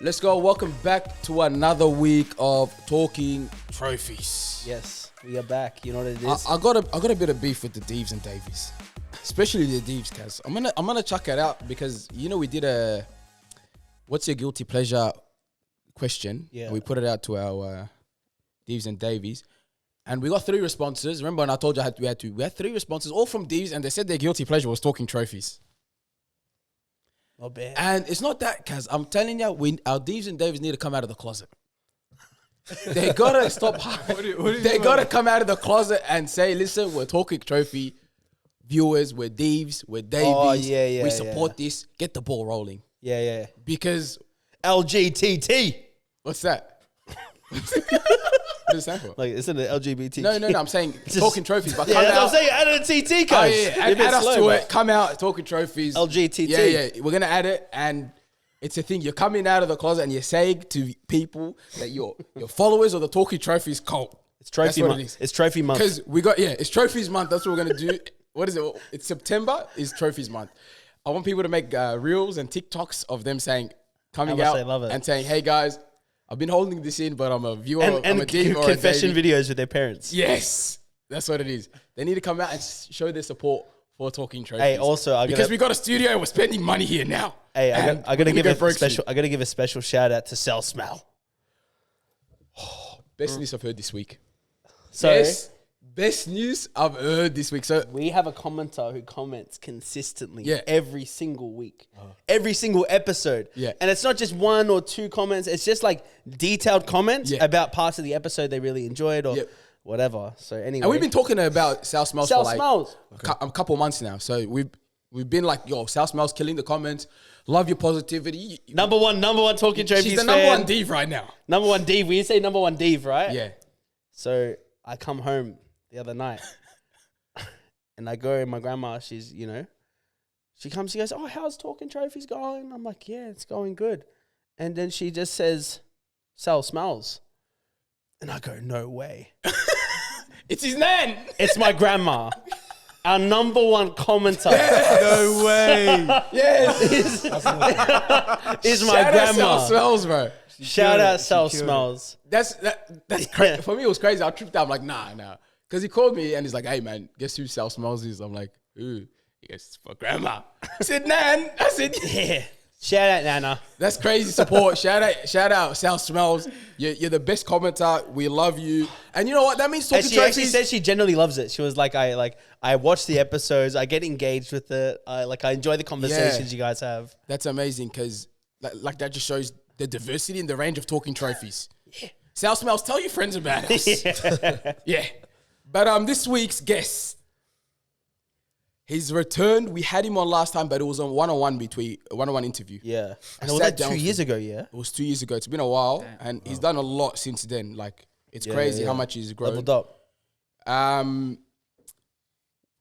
Let's go. Welcome back to another week of Talking Trophies. Yes, we are back. You know what it is? I got a bit of beef with the Deevs and Daveys, especially the Deevs, cuz I'm gonna chuck it out because we did a what's your guilty pleasure question. Yeah. And we put it out to our Deevs and Daveys, and we got 3 responses. Remember when I told you we had 3 responses, all from Deevs, and they said their guilty pleasure was talking trophies. Not bad. And it's not that, cuz I'm telling you, our Deevs and Daveys need to come out of the closet. They gotta stop. They gotta come out of the closet and say, "Listen, we're talking trophy viewers. We're Deevs. We're Davies. We support this. Get the ball rolling." Yeah. Because LGTT. what's that? What does it stand for? Like, isn't it LGBT? No. I'm saying talking trophies, but Yeah, come that's what I'm out. saying. Add a TT, coach. Oh, yeah. Add us to it. Come out talking trophies. LGTT. Yeah. We're gonna add it, and it's a thing. You're coming out of the closet and you're saying to people that your followers of the Talking Trophies cult. It's trophy month. It is. It's trophy month. Because it's Trophies Month. That's what we're gonna do. What is it? It's September. Is Trophies Month. I want people to make reels and TikToks of them saying, coming How much out they love it. and saying, "Hey guys, I've been holding this in, but I'm a viewer. I'm and a Dev or a confession Davey." videos with their parents. Yes, that's what it is. They need to come out and show their support for Talking Trophies. Hey, also, because we got a studio and we're spending money here now. Hey, I gotta give a special. soon. I gotta give a special shout out to Sal Smell. Best news I've heard this week. So Best news I've heard this week. So we have a commenter who comments consistently Yeah. every single week, every single episode. Yeah. And it's not just 1 or 2 comments. It's just like detailed comments about parts of the episode they really enjoyed or whatever. So anyway. and we've been talking about Sal Smells Sal for like Smells. a couple months now. So we've been like, yo, Sal Smells killing the comments. Love your positivity. Number one Talking Trophies She's the fan. number 1 div right now. Number 1 Dev. We say number 1 Dev, right? Yeah. So I come home the other night and I go, my grandma, she's, she comes, she goes, "Oh, how's Talking Trophies going?" I'm like, "Yeah, it's going good." And then she just says, "Sal Smells." And I go, "No way." It's his nan. It's my grandma. Our number 1 commenter No way. Yes. is my Shout out grandma. Sal Smells, bro. Shout out She Sal killed it. Smells. That's crazy. For me, it was crazy. I tripped out. I'm like, nah. Because he called me and he's like, "Hey, man, guess who Sal Smells is?" I'm like, "Who?" He goes, "It's for grandma." I said, "Nan." I said, Yeah. Shout out Nana. that's crazy support. Shout out Sal Smells. You're the best commenter. We love you. And you know what? That means And Talking she actually Trophies. said she genuinely loves it. She was like, I watch the episodes, I get engaged with it. I enjoy the conversations you guys have. That's amazing because like that just shows the diversity and the range of Talking Trophies. Yeah. Sal Smells, tell your friends about us. Yeah. But this week's guest, he's returned. We had him on last time, but it was on one-on-one interview. Yeah. I And it was sat like down 2 with years him. ago, yeah? It was 2 years ago. It's been a while, and he's done a lot since then. Like it's crazy how much he's grown. Leveled up.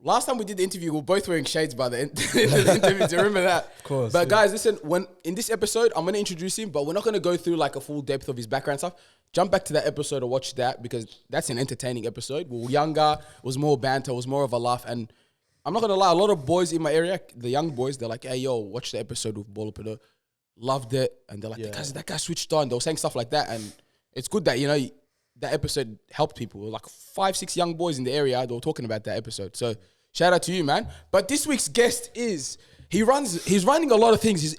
Last time we did the interview, we were both wearing shades by the end of the interview. Do you remember that? Of course. But guys, listen, in this episode, I'm going to introduce him, but we're not going to go through like a full depth of his background stuff. Jump back to that episode or watch that because that's an entertaining episode. We were younger, it was more banter, it was more of a laugh. And I'm not going to lie, a lot of boys in my area, the young boys, they're like, "Hey, yo, watch the episode with Bolopado." Loved it. And they're like, that guy switched on. They were saying stuff like that. And it's good that, that episode helped people. Like 5-6 young boys in the area, they were talking about that episode. So shout out to you, man. But this week's guest he's running a lot of things.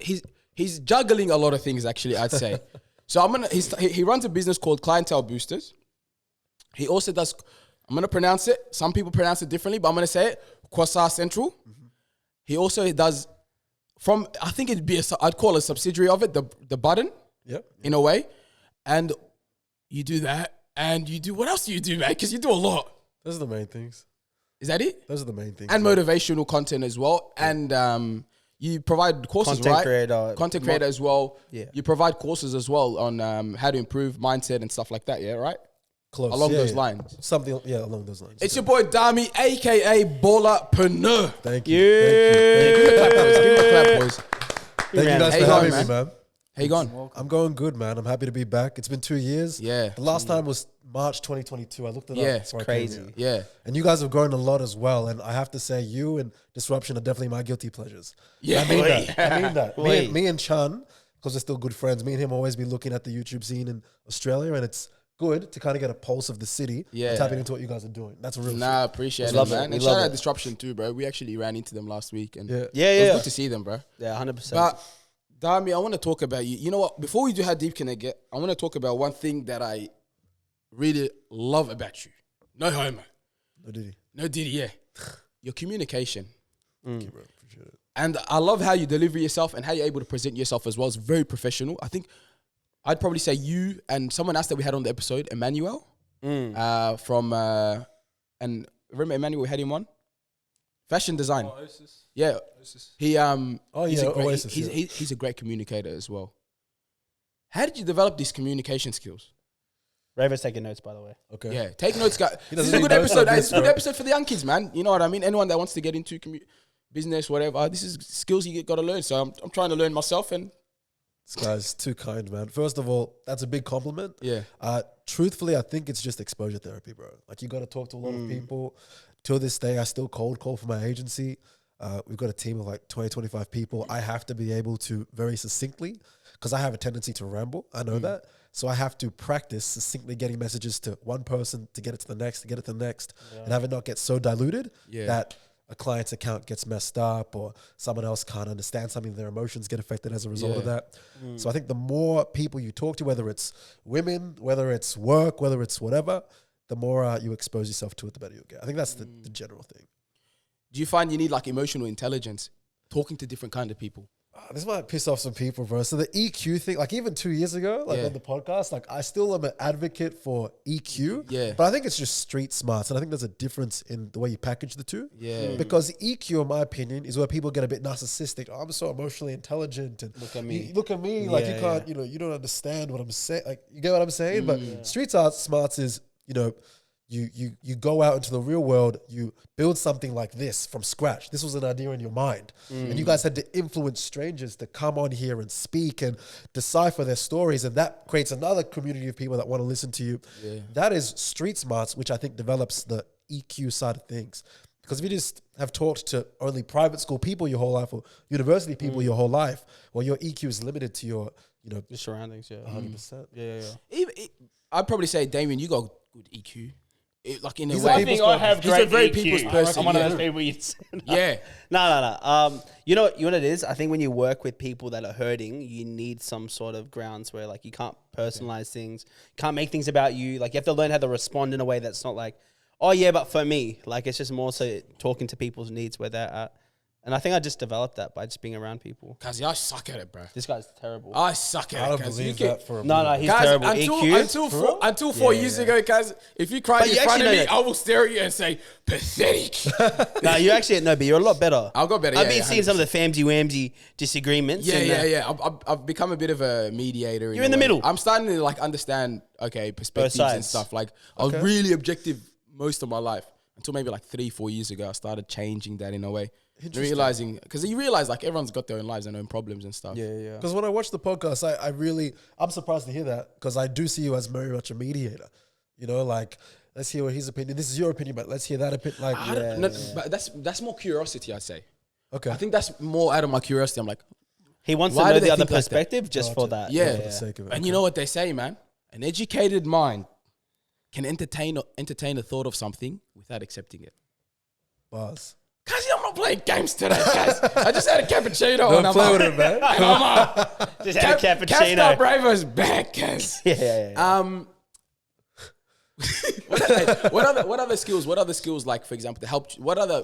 He's juggling a lot of things, actually, I'd say. So he runs a business called Clientele Boosters. He also does, I'm going to pronounce it. Some people pronounce it differently, but I'm going to say it. Kwasa Central. Mm-hmm. He also does I think I'd call a subsidiary of it, the Button. Yep. In a way. And you do that. And you do, what else do you do, man? Because you do a lot. Those are the main things. Is that it? Those are the main things. And motivational content as well. Yeah. And you provide courses, Content creator. Content creator as well. Yeah. You provide courses as well on how to improve mindset and stuff like that, yeah, right? Close. Along those lines. Something, along those lines. It's your boy Dami, a.k.a. Ballerpreneur. Thank you. Give him a clap, boys. Give him a clap, boys. Thank you guys Hey, for go on, having me, man. How you going? I'm going good, man. I'm happy to be back. It's been 2 years. Yeah. The last time was March 2022. I looked it up. Yeah, before it's I came crazy. here. Yeah. And you guys have grown a lot as well. And I have to say, you and Disruption are definitely my guilty pleasures. Yeah. I mean that. Wait. Me and Chan because we're still good friends. Me and him always be looking at the YouTube scene in Australia, and it's good to kind of get a pulse of the city and tapping into what you guys are doing. That's a real Nah, appreciate it, man. And shout out Disruption too, bro. We actually ran into them last week, and it was good to see them, bro. Yeah, 100%. But Dami, I want to talk about you. You know what? Before we do how deep can I get, I want to talk about one thing that I really love about you. No homo. No Diddy, yeah. Your communication. Thank you, bro. Appreciate it. And I love how you deliver yourself and how you're able to present yourself as well. It's very professional. I think I'd probably say you and someone else that we had on the episode, Emmanuel, from, and remember Emmanuel, we had him on? Fashion design. Oh, Oasis. Yeah. Oasis. He's a great, Oasis, he's a great communicator as well. How did you develop these communication skills? Raver's taking notes, by the way. Okay. Yeah, take notes, guys. This is a need good notes episode. like It's this, a good bro. episode for the young kids, man. You know what I mean? Anyone that wants to get into business, whatever. This is skills you got to learn. So I'm trying to learn myself. And This guy's too kind, man. First of all, that's a big compliment. yeah, Truthfully, I think it's just exposure therapy, bro. Like, you got to talk to a lot of people. Till this day, I still cold call for my agency. We've got a team of like 20, 25 people. I have to be able to very succinctly, because I have a tendency to ramble. I know that. So I have to practice succinctly getting messages to one person to get it to the next, to get it to the next, and have it not get so diluted that a client's account gets messed up or someone else can't understand something, their emotions get affected as a result of that. So I think the more people you talk to, whether it's women, whether it's work, whether it's whatever, the more you expose yourself to it, the better you'll get. I think that's the general thing. do you find you need like emotional intelligence, talking to different kind of people? This might piss off some people, bro. So the EQ thing, like even 2 years ago, like on the podcast, like I still am an advocate for EQ. Yeah. But I think it's just street smarts. And I think there's a difference in the way you package the two. Yeah. Because EQ, in my opinion, is where people get a bit narcissistic. Oh, I'm so emotionally intelligent. And Look at me. Look at me. Like you can't, you don't understand what I'm saying. Like, you get what I'm saying? But street art smarts is, you go out into the real world, you build something like this from scratch. This was an idea in your mind. And you guys had to influence strangers to come on here and speak and decipher their stories. And that creates another community of people that want to listen to you. Yeah. That is street smarts, which I think develops the EQ side of things. Because if you just have talked to only private school people your whole life or university people your whole life, well, your EQ is limited to your, Your surroundings, 100%. Yeah. I'd probably say, Damian, you got good EQ. Like in a He's way. a I think I have He's a great very EQ. people's person, I'm one yeah. of those people you'd say. Yeah. No. You know what it is? I think when you work with people that are hurting, you need some sort of grounds where like you can't personalize things, can't make things about you. Like you have to learn how to respond in a way that's not like, oh yeah, but for me. Like it's just more so talking to people's needs where they're at. And I think I just developed that by just being around people. Cause I suck at it, bro. This guy's terrible. I suck at I it. don't Cause believe you that for a No, minute. he's Guys, terrible. EQ. until 4 years ago, guys, if you cried But in you front of actually me, know that- I will stare at you and say, pathetic. No, you actually but you're a lot better. I'll go better. I've yeah, been seeing some of the famsy-wamsy disagreements. Yeah. I've become a bit of a mediator. You're in the a way. middle. I'm starting to like understand, perspectives and sides. stuff. Like I was really objective most of my life until maybe like 3-4 years ago. I started changing that in a way. Realizing, because you realize like everyone's got their own lives and own problems and stuff. Yeah. Because when I watch the podcast, I'm surprised to hear that, because I do see you as very much a mediator. Like, let's hear what his opinion. This is your opinion, but let's hear that opinion. Like, I don't know, but that's more curiosity, I'd say. okay, I think that's more out of my curiosity. I'm like, He wants Why to do know they the other think like that? perspective just for that. yeah. for the sake of it. And you know what they say, man? An educated mind can entertain a thought of something without accepting it. Bars. Guys, I'm not playing games today, guys. I just had a cappuccino Don't and I'm play up. with it, man. And I'm up. Just had a Capstar cappuccino. Bravo's back, guys. Yeah. What other skills? What other skills, like for example, that helped you? What other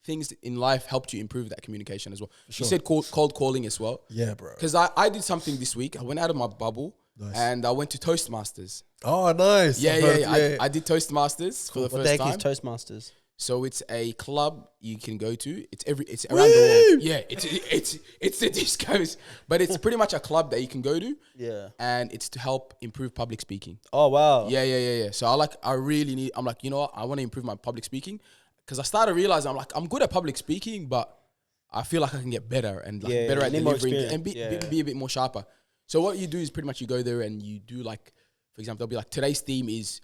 things in life helped you improve that communication as well? You said cold calling as well. Yeah, bro. Because I did something this week. I went out of my bubble and I went to Toastmasters. Oh, nice. Yeah. I did Toastmasters for the What the first heck is time. Toastmasters? So it's a club you can go to. It's around the world. Yeah, it's the discos, but it's pretty much a club that you can go to. Yeah. And it's to help improve public speaking. Oh wow. Yeah. So I'm like, you know what? I want to improve my public speaking, because I started realizing I'm good at public speaking, but I feel like I can get better and like better at need more delivering experience. and be a bit more sharper. So what you do is pretty much you go there and you do like, for example, they'll be like, today's theme is,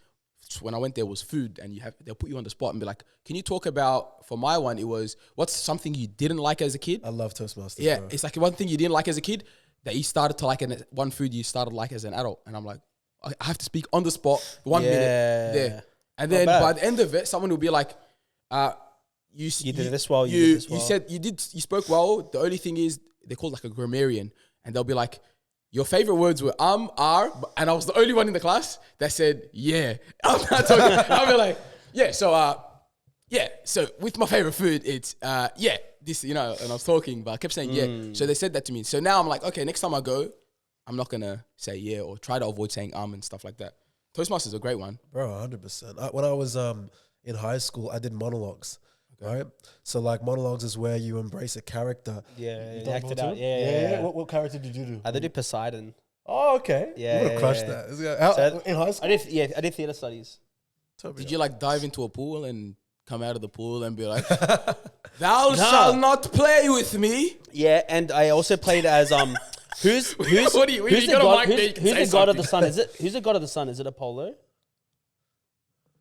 when I went there was food, and they'll put you on the spot and be like, can you talk about, for my one, it was, what's something you didn't like as a kid? I love Toastmasters. Yeah, bro. it's like one thing you didn't like as a kid. that you started to like one food you started like as an adult? And I'm like, I have to speak on the spot, 1 minute there. And then by the end of it, someone will be like, you did this well. You said you spoke well. The only thing is they're called like a grammarian, and they'll be like, your favorite words were are, and I was the only one in the class that said yeah. I'm not talking. I'll be like, yeah. So So with my favorite food, it's this, and I was talking, but I kept saying yeah. So they said that to me. So now I'm like, okay, next time I go, I'm not gonna say yeah or try to avoid saying and stuff like that. Toastmasters is a great one, bro. 100%. When I was in high school, I did monologues. Right, so like monologues is where you embrace a character. Yeah, you act it out. What character did you do? I did Poseidon. Oh, okay. Yeah, you would have crushed that. In high school, I did theater studies. Did you like dive into a pool and come out of the pool and be like, "Thou shalt not play with me"? Yeah, and I also played as who's the god of the sun? Who's the god of the sun? Is it Apollo?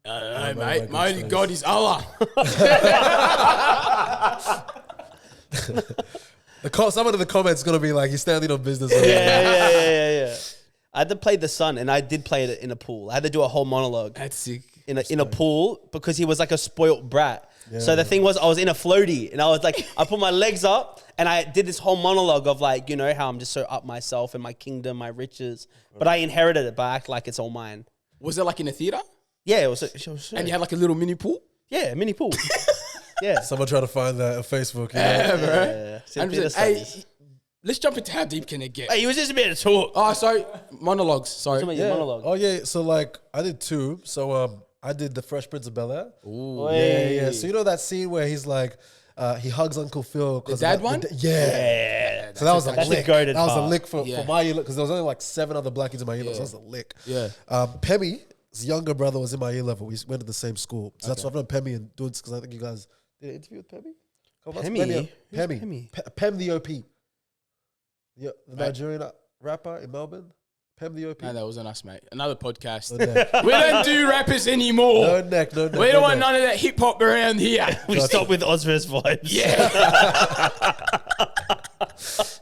Mate. My only God is Allah. Someone in the comments is going to be like, he's standing on business. Yeah. I had to play the sun, and I did play it in a pool. I had to do a whole monologue. That's sick. In a pool because he was like a spoilt brat. Yeah, so the thing was, I was in a floaty, and I was like, I put my legs up, and I did this whole monologue of like, how I'm just so up myself and my kingdom, my riches. But I inherited it, but I act like it's all mine. Was it like in a theater? Yeah, it was. And you had like a little mini pool? Yeah, a mini pool. Yeah. Someone try to find that on Facebook. Yeah, bro. Hey, let's jump into how deep can it get. Hey, he was just a bit of talk. Oh, sorry. Monologues. Sorry. Monologue. Oh, yeah. So, like, I did two. So, I did The Fresh Prince of Bel-Air. Ooh. Yeah. So, you know that scene where he's like, he hugs Uncle Phil. The dad one? Yeah. So that was a lick. That was a lick for my year, because there was only like 7 other black kids in my year level, so that was a lick. Yeah. Pemmy, his younger brother, was in my year level. We went to the same school. So that's why I've known Pemmy and Dudes, because I think you guys did an interview with Pemmy? Pemmy. Pem the OP. Yeah, the Nigerian rapper in Melbourne. Pem the OP. No, that wasn't us, mate. Another podcast. We don't do rappers anymore. No neck. We don't want none of that hip hop around here. We stop with Ozverse vibes. Yeah.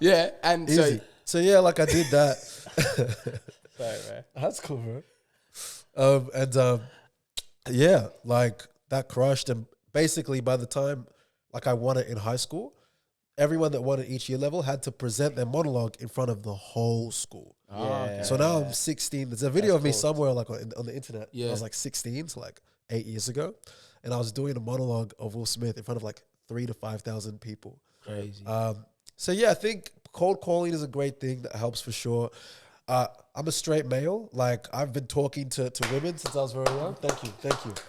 Yeah, and easy. So yeah, like I did that. Sorry, bro. That's cool, bro. Yeah, like that crushed, and basically by the time like I won it in high school, everyone that won at each year level had to present their monologue in front of the whole school. Okay. So now I'm 16. There's a video of me somewhere like on the internet. Yeah. I was like 16, so like 8 years ago, and I was doing a monologue of Will Smith in front of like 3,000 to 5,000 people. Crazy. So yeah, I think cold calling is a great thing that helps for sure. I'm a straight male. Like I've been talking to women since I was very young. Thank you.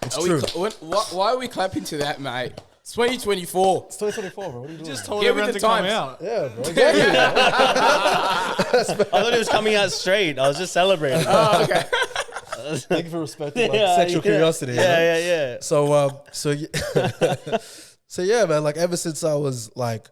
It's true. Why are we clapping to that, mate? It's 2024. It's 2024, bro. What are you doing? Just told everyone to come out. Yeah, bro. I thought it was coming out straight. I was just celebrating. Oh, okay. Thank you for respecting my sexual curiosity. Yeah. So yeah, man. Like ever since I was like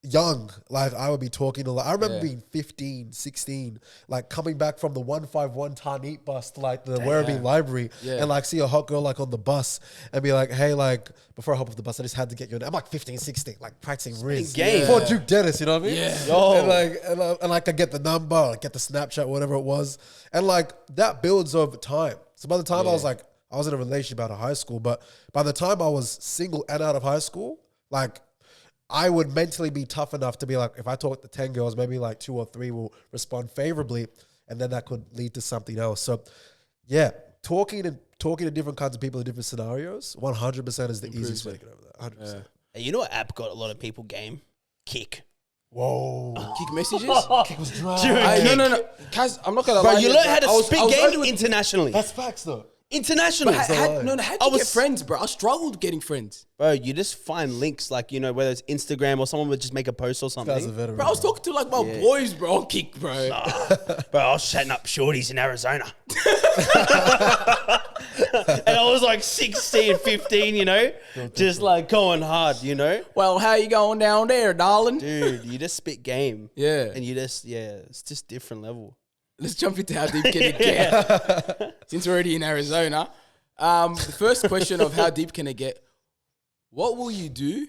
young, like I would be talking a lot. I remember being 15, 16, like coming back from the 151 Tanit bus to like the Werribee Library and like see a hot girl like on the bus and be like, hey, like before I hop off the bus, I just had to get you in. I'm like 15, 16, like practicing Riz. Before Duke Dennis, you know what I mean? Yeah. And like I get the number, I get the Snapchat, whatever it was. And like that builds over time. So by the time I was in a relationship out of high school, but by the time I was single and out of high school, like I would mentally be tough enough to be like, if I talk to 10 girls, maybe like 2 or 3 will respond favorably, and then that could lead to something else. So, yeah, talking to different kinds of people in different scenarios, 100% is the easiest way to get over that. 100%. Yeah. Hey, you know what app got a lot of people game? Kick. Whoa. Kick messages? Kick was dry. No. Kaz, I'm not going to lie. Bro, you learn how to spit game internationally. That's facts, though. International. How do you get friends, bro? I struggled getting friends. Bro, you just find links like, whether it's Instagram or someone would just make a post or something. Guys are veteran, Bro, I was talking to like my boys, bro, on Kick, bro. Bro, I was setting up shorties in Arizona. And I was like 16, 15, just like going hard, Well, how you going down there, darling? Dude, you just spit game. Yeah. And you just, it's just different level. Let's jump into how deep can it get? Since we're already in Arizona. The first question of how deep can it get? What will you do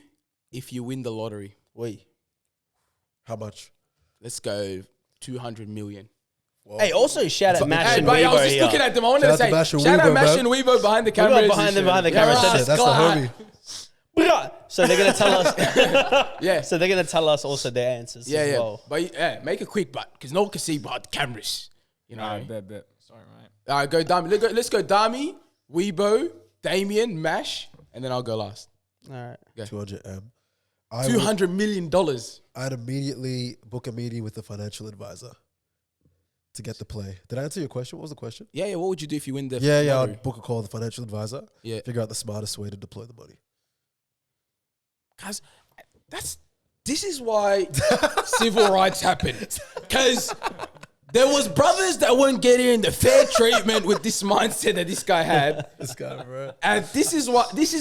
if you win the lottery? Wait. How much? Let's go 200 million. Hey, also shout out Mash Hey, and but I was Weebo just here. looking at them. I wanted Shout to out to say, Mash and shout out Weebo, Mash man. and Weebo behind the We got camera. behind the Yeah, camera. that's the homie. So they're gonna tell us. Yeah. So they're gonna tell us also their answers Yeah, as yeah. well. But yeah, make it quick, but because no one can see behind the cameras. You know. Alright, bet. Sorry, mate. All right, go Dami. Let's go Dami, Weebo, Damian, Mash, and then I'll go last. All right. 200M. $200 million. I'd immediately book a meeting with the financial advisor to get the play. Did I answer your question? What was the question? Yeah. What would you do if you win the Yeah, lottery? I'd book a call with the financial advisor. Yeah. Figure out the smartest way to deploy the money. Guys, this is why civil rights happened. Because there was brothers that weren't getting the fair treatment with this mindset that this guy had. This guy, bro. And this is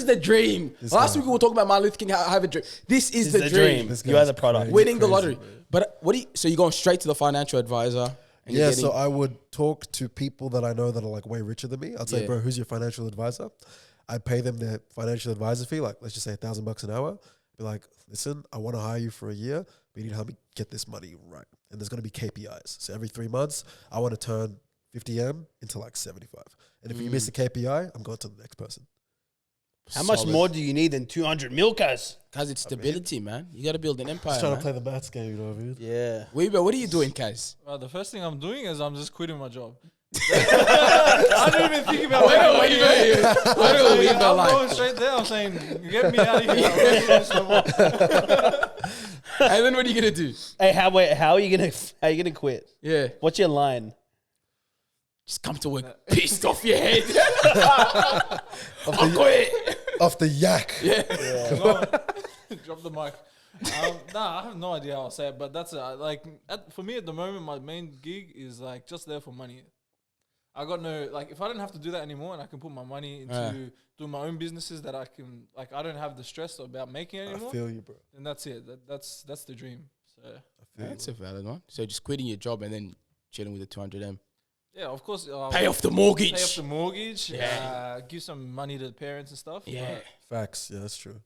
the dream. Last week we were talking about Martin Luther King, have a dream. This is the dream. This You are guy's the product. crazy. Winning the Crazy, lottery. bro. But so you're going straight to the financial advisor. And you're Yeah, getting, so I would talk to people that I know that are like way richer than me. I'd say, Yeah. bro, who's your financial advisor? I'd pay them their financial advisor fee, like let's just say $1,000 an hour. Be like, listen, I want to hire you for a year, but you need to help me get this money right. And there's going to be KPIs. So every 3 months, I want to turn 50M into like 75. And if you miss a KPI, I'm going to the next person. How much more do you need than 200 milkers? Because it's stability, man. You got to build an empire, Just trying man. to play the maths game, you know what I mean? Yeah. Weebo, what are you doing, Kaz? Well, the first thing I'm doing is I'm just quitting my job. I don't even think about What do making money. Weebo I'm like? going straight there. I'm saying, get me out of here. And then what are you going to do? Hey, how are you gonna quit? Yeah. What's your line? Just come to work pissed off your head. I'll quit. Off the yak. Yeah. Drop the mic. Nah, I have no idea how I'll say it, but that's for me at the moment, my main gig is like just there for money. I got no, like, if I don't have to do that anymore and I can put my money into doing my own businesses that I can, like, I don't have the stress about making I anymore, feel you, bro. then that's it. That's the dream. So, That's a valid one. So just quitting your job and then chilling with the 200M. yeah, of course. Pay off the mortgage. Pay off the mortgage. Yeah. Give some money to the parents and stuff. Yeah. Facts. Yeah, that's true.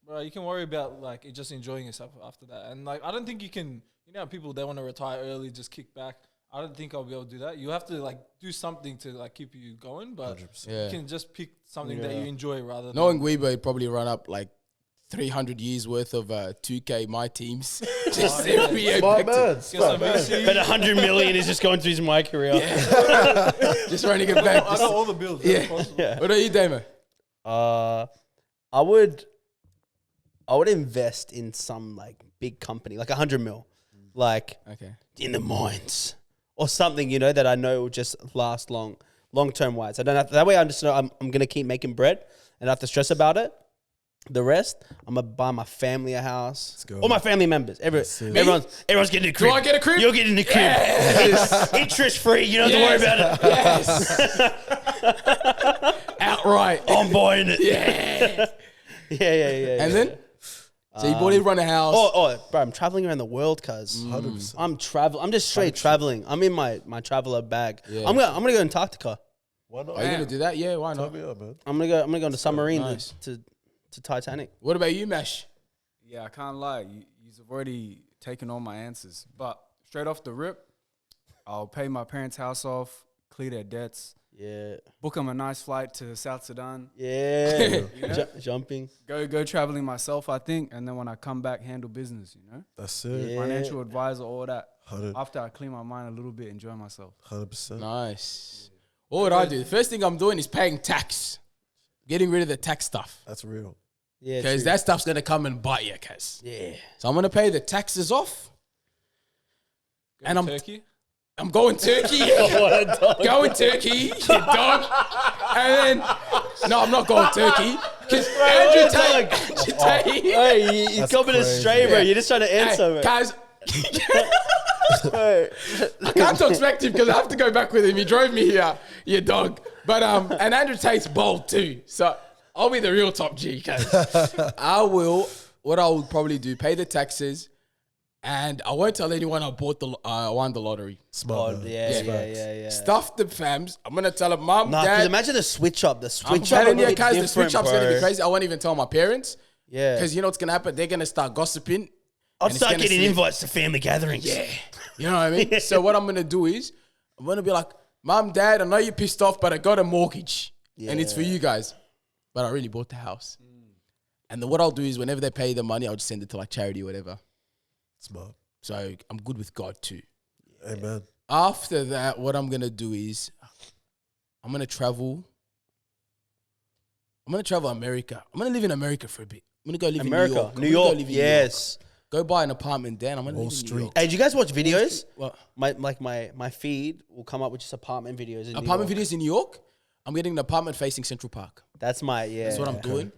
Bro, you can worry about, like, just enjoying yourself after that. And, like, I don't think you can, you know, people, they want to retire early, just kick back. I don't think I'll be able to do that. You have to, like, do something to, like, keep you going, but 100%. Yeah. you can just pick something that you enjoy rather than... Knowing Weebo, he'd probably run up like 300 years worth of 2K my teams. Just every Smart back to- man. Get Smart some man. VC. But 100 million is just going through his my career. Just running it back. I got all the bills. Yeah. That's possible. Yeah. What are you, Damo? I would invest in some like big company, like 100 mil, like Okay. in the mines or something, you know, that I know will just last long term wise. I don't have that way. I just know I'm gonna keep making bread and not have to stress about it. The rest, I'm gonna buy my family a house. Let's go. All my family members. That's it. Everyone's getting a crib. I get a crib? You're getting a crib. Yes. Interest free. You don't have to worry about it. Yes. Outright. I'm buying it. Yeah. Yeah. And then? So you bought him run a house. Bro, I'm traveling around the world, cuz. 100%. I'm just straight traveling. I'm in my traveler bag. Yeah. I'm gonna go Antarctica. Why not? Are you going to do that? Yeah, why Tell not? me up, man. I'm gonna go on the submarine Nice. to Titanic. What about you, Mash? Yeah, I can't lie. You've already taken all my answers. But straight off the rip, I'll pay my parents' house off, clear their debts, Yeah. book them a nice flight to South Sudan, Yeah. You know? Jumping. go traveling myself, I think, and then when I come back, handle business, you know? That's it. Yeah. Financial advisor, all that. 100%. After I clean my mind a little bit, enjoy myself. 100%. Nice. What would I do? The first thing I'm doing is paying tax. Getting rid of the tax stuff. That's real. Yeah. Because true. that stuff's going to come and bite you, Kaz. Yeah. So I'm going to pay the taxes off. Go And to I'm- Turkey. I'm going Turkey. Going Turkey, you dog. And then, no, I'm not going Turkey. Because Andrew Tate. Hey, you That's coming crazy. straight, bro. Yeah. You're just trying to answer, Hey, bro. guys, Hey. I can't talk smack to him because I have to go back with him. He drove me here, you dog. But and Andrew Tate's bold too. So I'll be the real top G, guys. What I will probably do, pay the taxes, and I won't tell anyone I won the lottery. Smart. Oh, man. yeah. Stuff the fams. I'm gonna tell them, Mom, Nah, because Dad. imagine the switch up. The I'm switch up. telling you, will be guys, the switch different, up's gonna be bro. crazy. I won't even tell my parents. Yeah. Because you know what's gonna happen? They're gonna start gossiping. I'll And it's start gonna getting slip. invites to family gatherings. Yeah. You know what I mean? So what I'm gonna do is I'm gonna be like, Mom, Dad, I know you're pissed off, but I got a mortgage. And it's for you guys. But I really bought the house. And then what I'll do is whenever they pay the money, I'll just send it to like charity or whatever. Smart. So I'm good with God too. Amen. After that, what I'm gonna do is I'm gonna travel. I'm gonna travel America. I'm gonna live in America for a bit. I'm gonna go live in New York. America, I'm New gonna go York, live in yes. New York. Go buy an apartment then. I'm gonna Wall live in New Street. York. Hey, do you guys watch videos? What? My feed will come up with just apartment videos. In Apartment New York. videos in New York. I'm getting an apartment facing Central Park. That's my That's what I'm doing.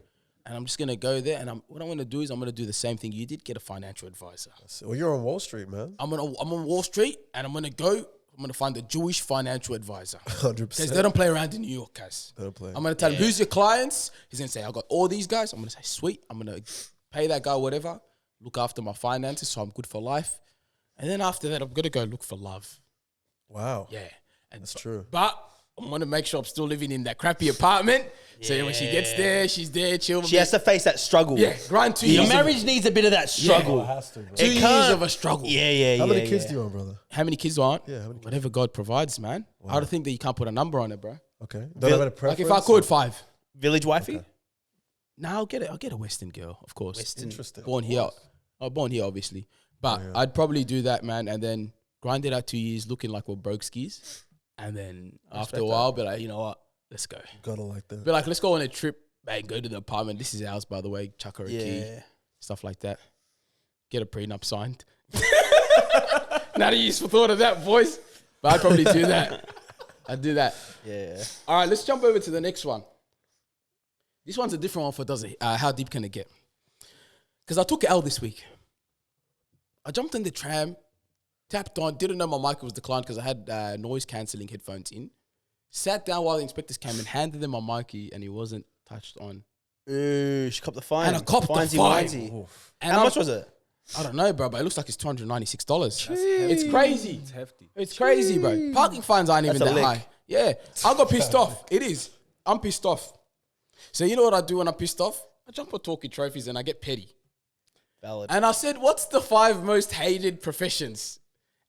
And I'm just gonna go there. And what I'm gonna do is I'm gonna do the same thing you did. Get a financial advisor. Well, you're on Wall Street, man. I'm on Wall Street, and I'm gonna find a Jewish financial advisor. 100%. Because they don't play around in New York, guys. They don't play. I'm gonna tell him who's your clients. He's gonna say I got all these guys. I'm gonna say sweet. I'm gonna pay that guy whatever. Look after my finances, so I'm good for life. And then after that, I'm gonna go look for love. Wow. Yeah, and That's true. But I want to make sure I'm still living in that crappy apartment. So when she gets there, she's there, chill. She has to face that struggle. Yeah, grind 2 Your years. marriage needs a bit of that struggle. Has to, bro. 2 years can't- of a struggle. Yeah. How many kids do you want, brother? How many kids aren't? Yeah, how many kids? Whatever God provides, man. I don't think that you can't put a number on it, bro. Okay. Don't have a preference? Like if I could, 5. Village wifey? Nah, I'll get a Western girl, of course. Interesting. Born here, obviously. But I'd probably do that, man, and then grind it out 2 years, looking like we're broke skis, and then after a while, be like, you know what, let's go. Gotta like that. Be like, let's go on a trip, man. Go to the apartment. This is ours, by the way. Chuck her a key, Yeah. stuff like that. Get a prenup signed. Not a useful thought of that, boys. But I'd probably do that. I'd do that. Yeah. All right, let's jump over to the next one. This one's a different one for does it? How deep can it get? Because I took an L this week. I jumped in the tram, tapped on, didn't know my mic was declined because I had noise cancelling headphones in. Sat down while the inspectors came and handed them my mic, and he wasn't touched on. Ooh, she copped the fine. And I copped the Finesy fine. winesy. And How I'm- much was it? I don't know, bro, but it looks like it's $296. It's crazy. It's hefty. It's crazy, bro. Parking fines aren't even That's a that lick. high. Yeah, I got pissed off. It is. I'm pissed off. So you know what I do when I'm pissed off? I jump on Talkie Trophies and I get petty. Valid. And I said, what's the 5 most hated professions?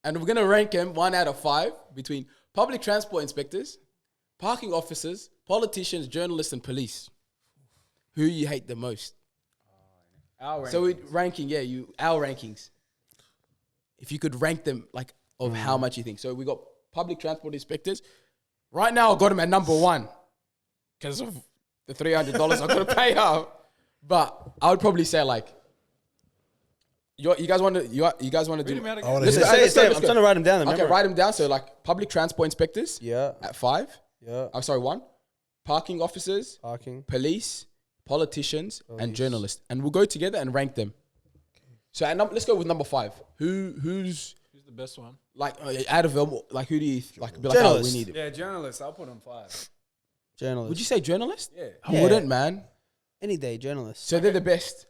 And we're going to rank them 1 out of 5 between public transport inspectors, parking officers, politicians, journalists, and police. Who you hate the most? So we're ranking, our rankings. If you could rank them, like, of how much you think. So we got public transport inspectors. Right now, I got them at number 1 because of the $300 I got to pay out. But I would probably say, like, you guys want to do? I wanna Let's hear go, it. let's go, I'm let's go. trying to write them down. Okay, write them down. So, like, public transport inspectors Yeah. at 5. Yeah. I'm sorry, 1. Parking officers, Parking. police, politicians, and journalists. And we'll go together and rank them. So let's go with number 5. Who's Who's the best one? like out of them? Like who do you like? Be like, Journalists. we need it. Yeah, journalists. I'll put on 5. Journalist. Would you say journalist? Yeah. I Yeah. wouldn't, man. Any day, journalist. So they're the best.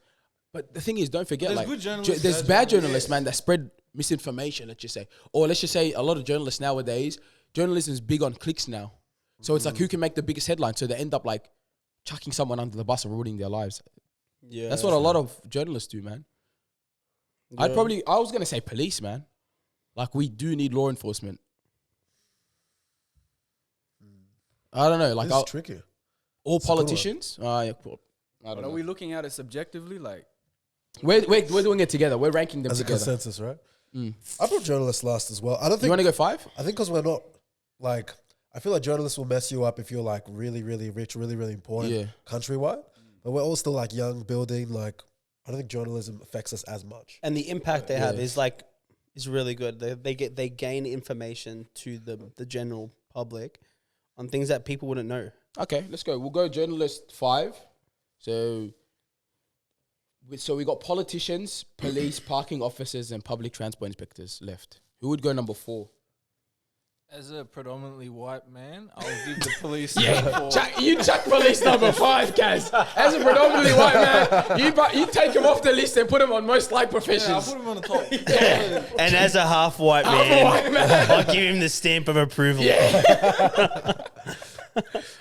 But the thing is, don't forget, There's like, good journalists, there's bad bad journalists. journalists, man, that spread misinformation. Let's just say, or let's just say, a lot of journalists nowadays, journalism is big on clicks now. So it's like who can make the biggest headline. So they end up like chucking someone under the bus and ruining their lives. Yeah. That's what a lot of journalists do, man. I was gonna say police, man. Like we do need law enforcement. I don't know, like This is tricky. all a good one. politicians. Yeah, cool. I don't But know. are we looking at it subjectively? Like, We're doing it together. We're ranking them As a together. consensus, right? I put journalists last as well. I don't You think. want to go 5? I think because we're not like. I feel like journalists will mess you up if you're like really, really rich, really, really important Yeah. countrywide. But we're all still like young, building. Like I don't think journalism affects us as much. And the impact they have Yeah. is really good. They gain information to the general public on things that people wouldn't know. Okay, let's go. We'll go journalist 5. So we got politicians, police, parking officers, and public transport inspectors left. Who would go number 4? As a predominantly white man, I'll give the police. You chuck police number 5, guys. As a predominantly white man, you take him off the list and put him on most liked Yeah, I'll professions. put him on the top. And as a half white man, I'll give him the stamp of approval.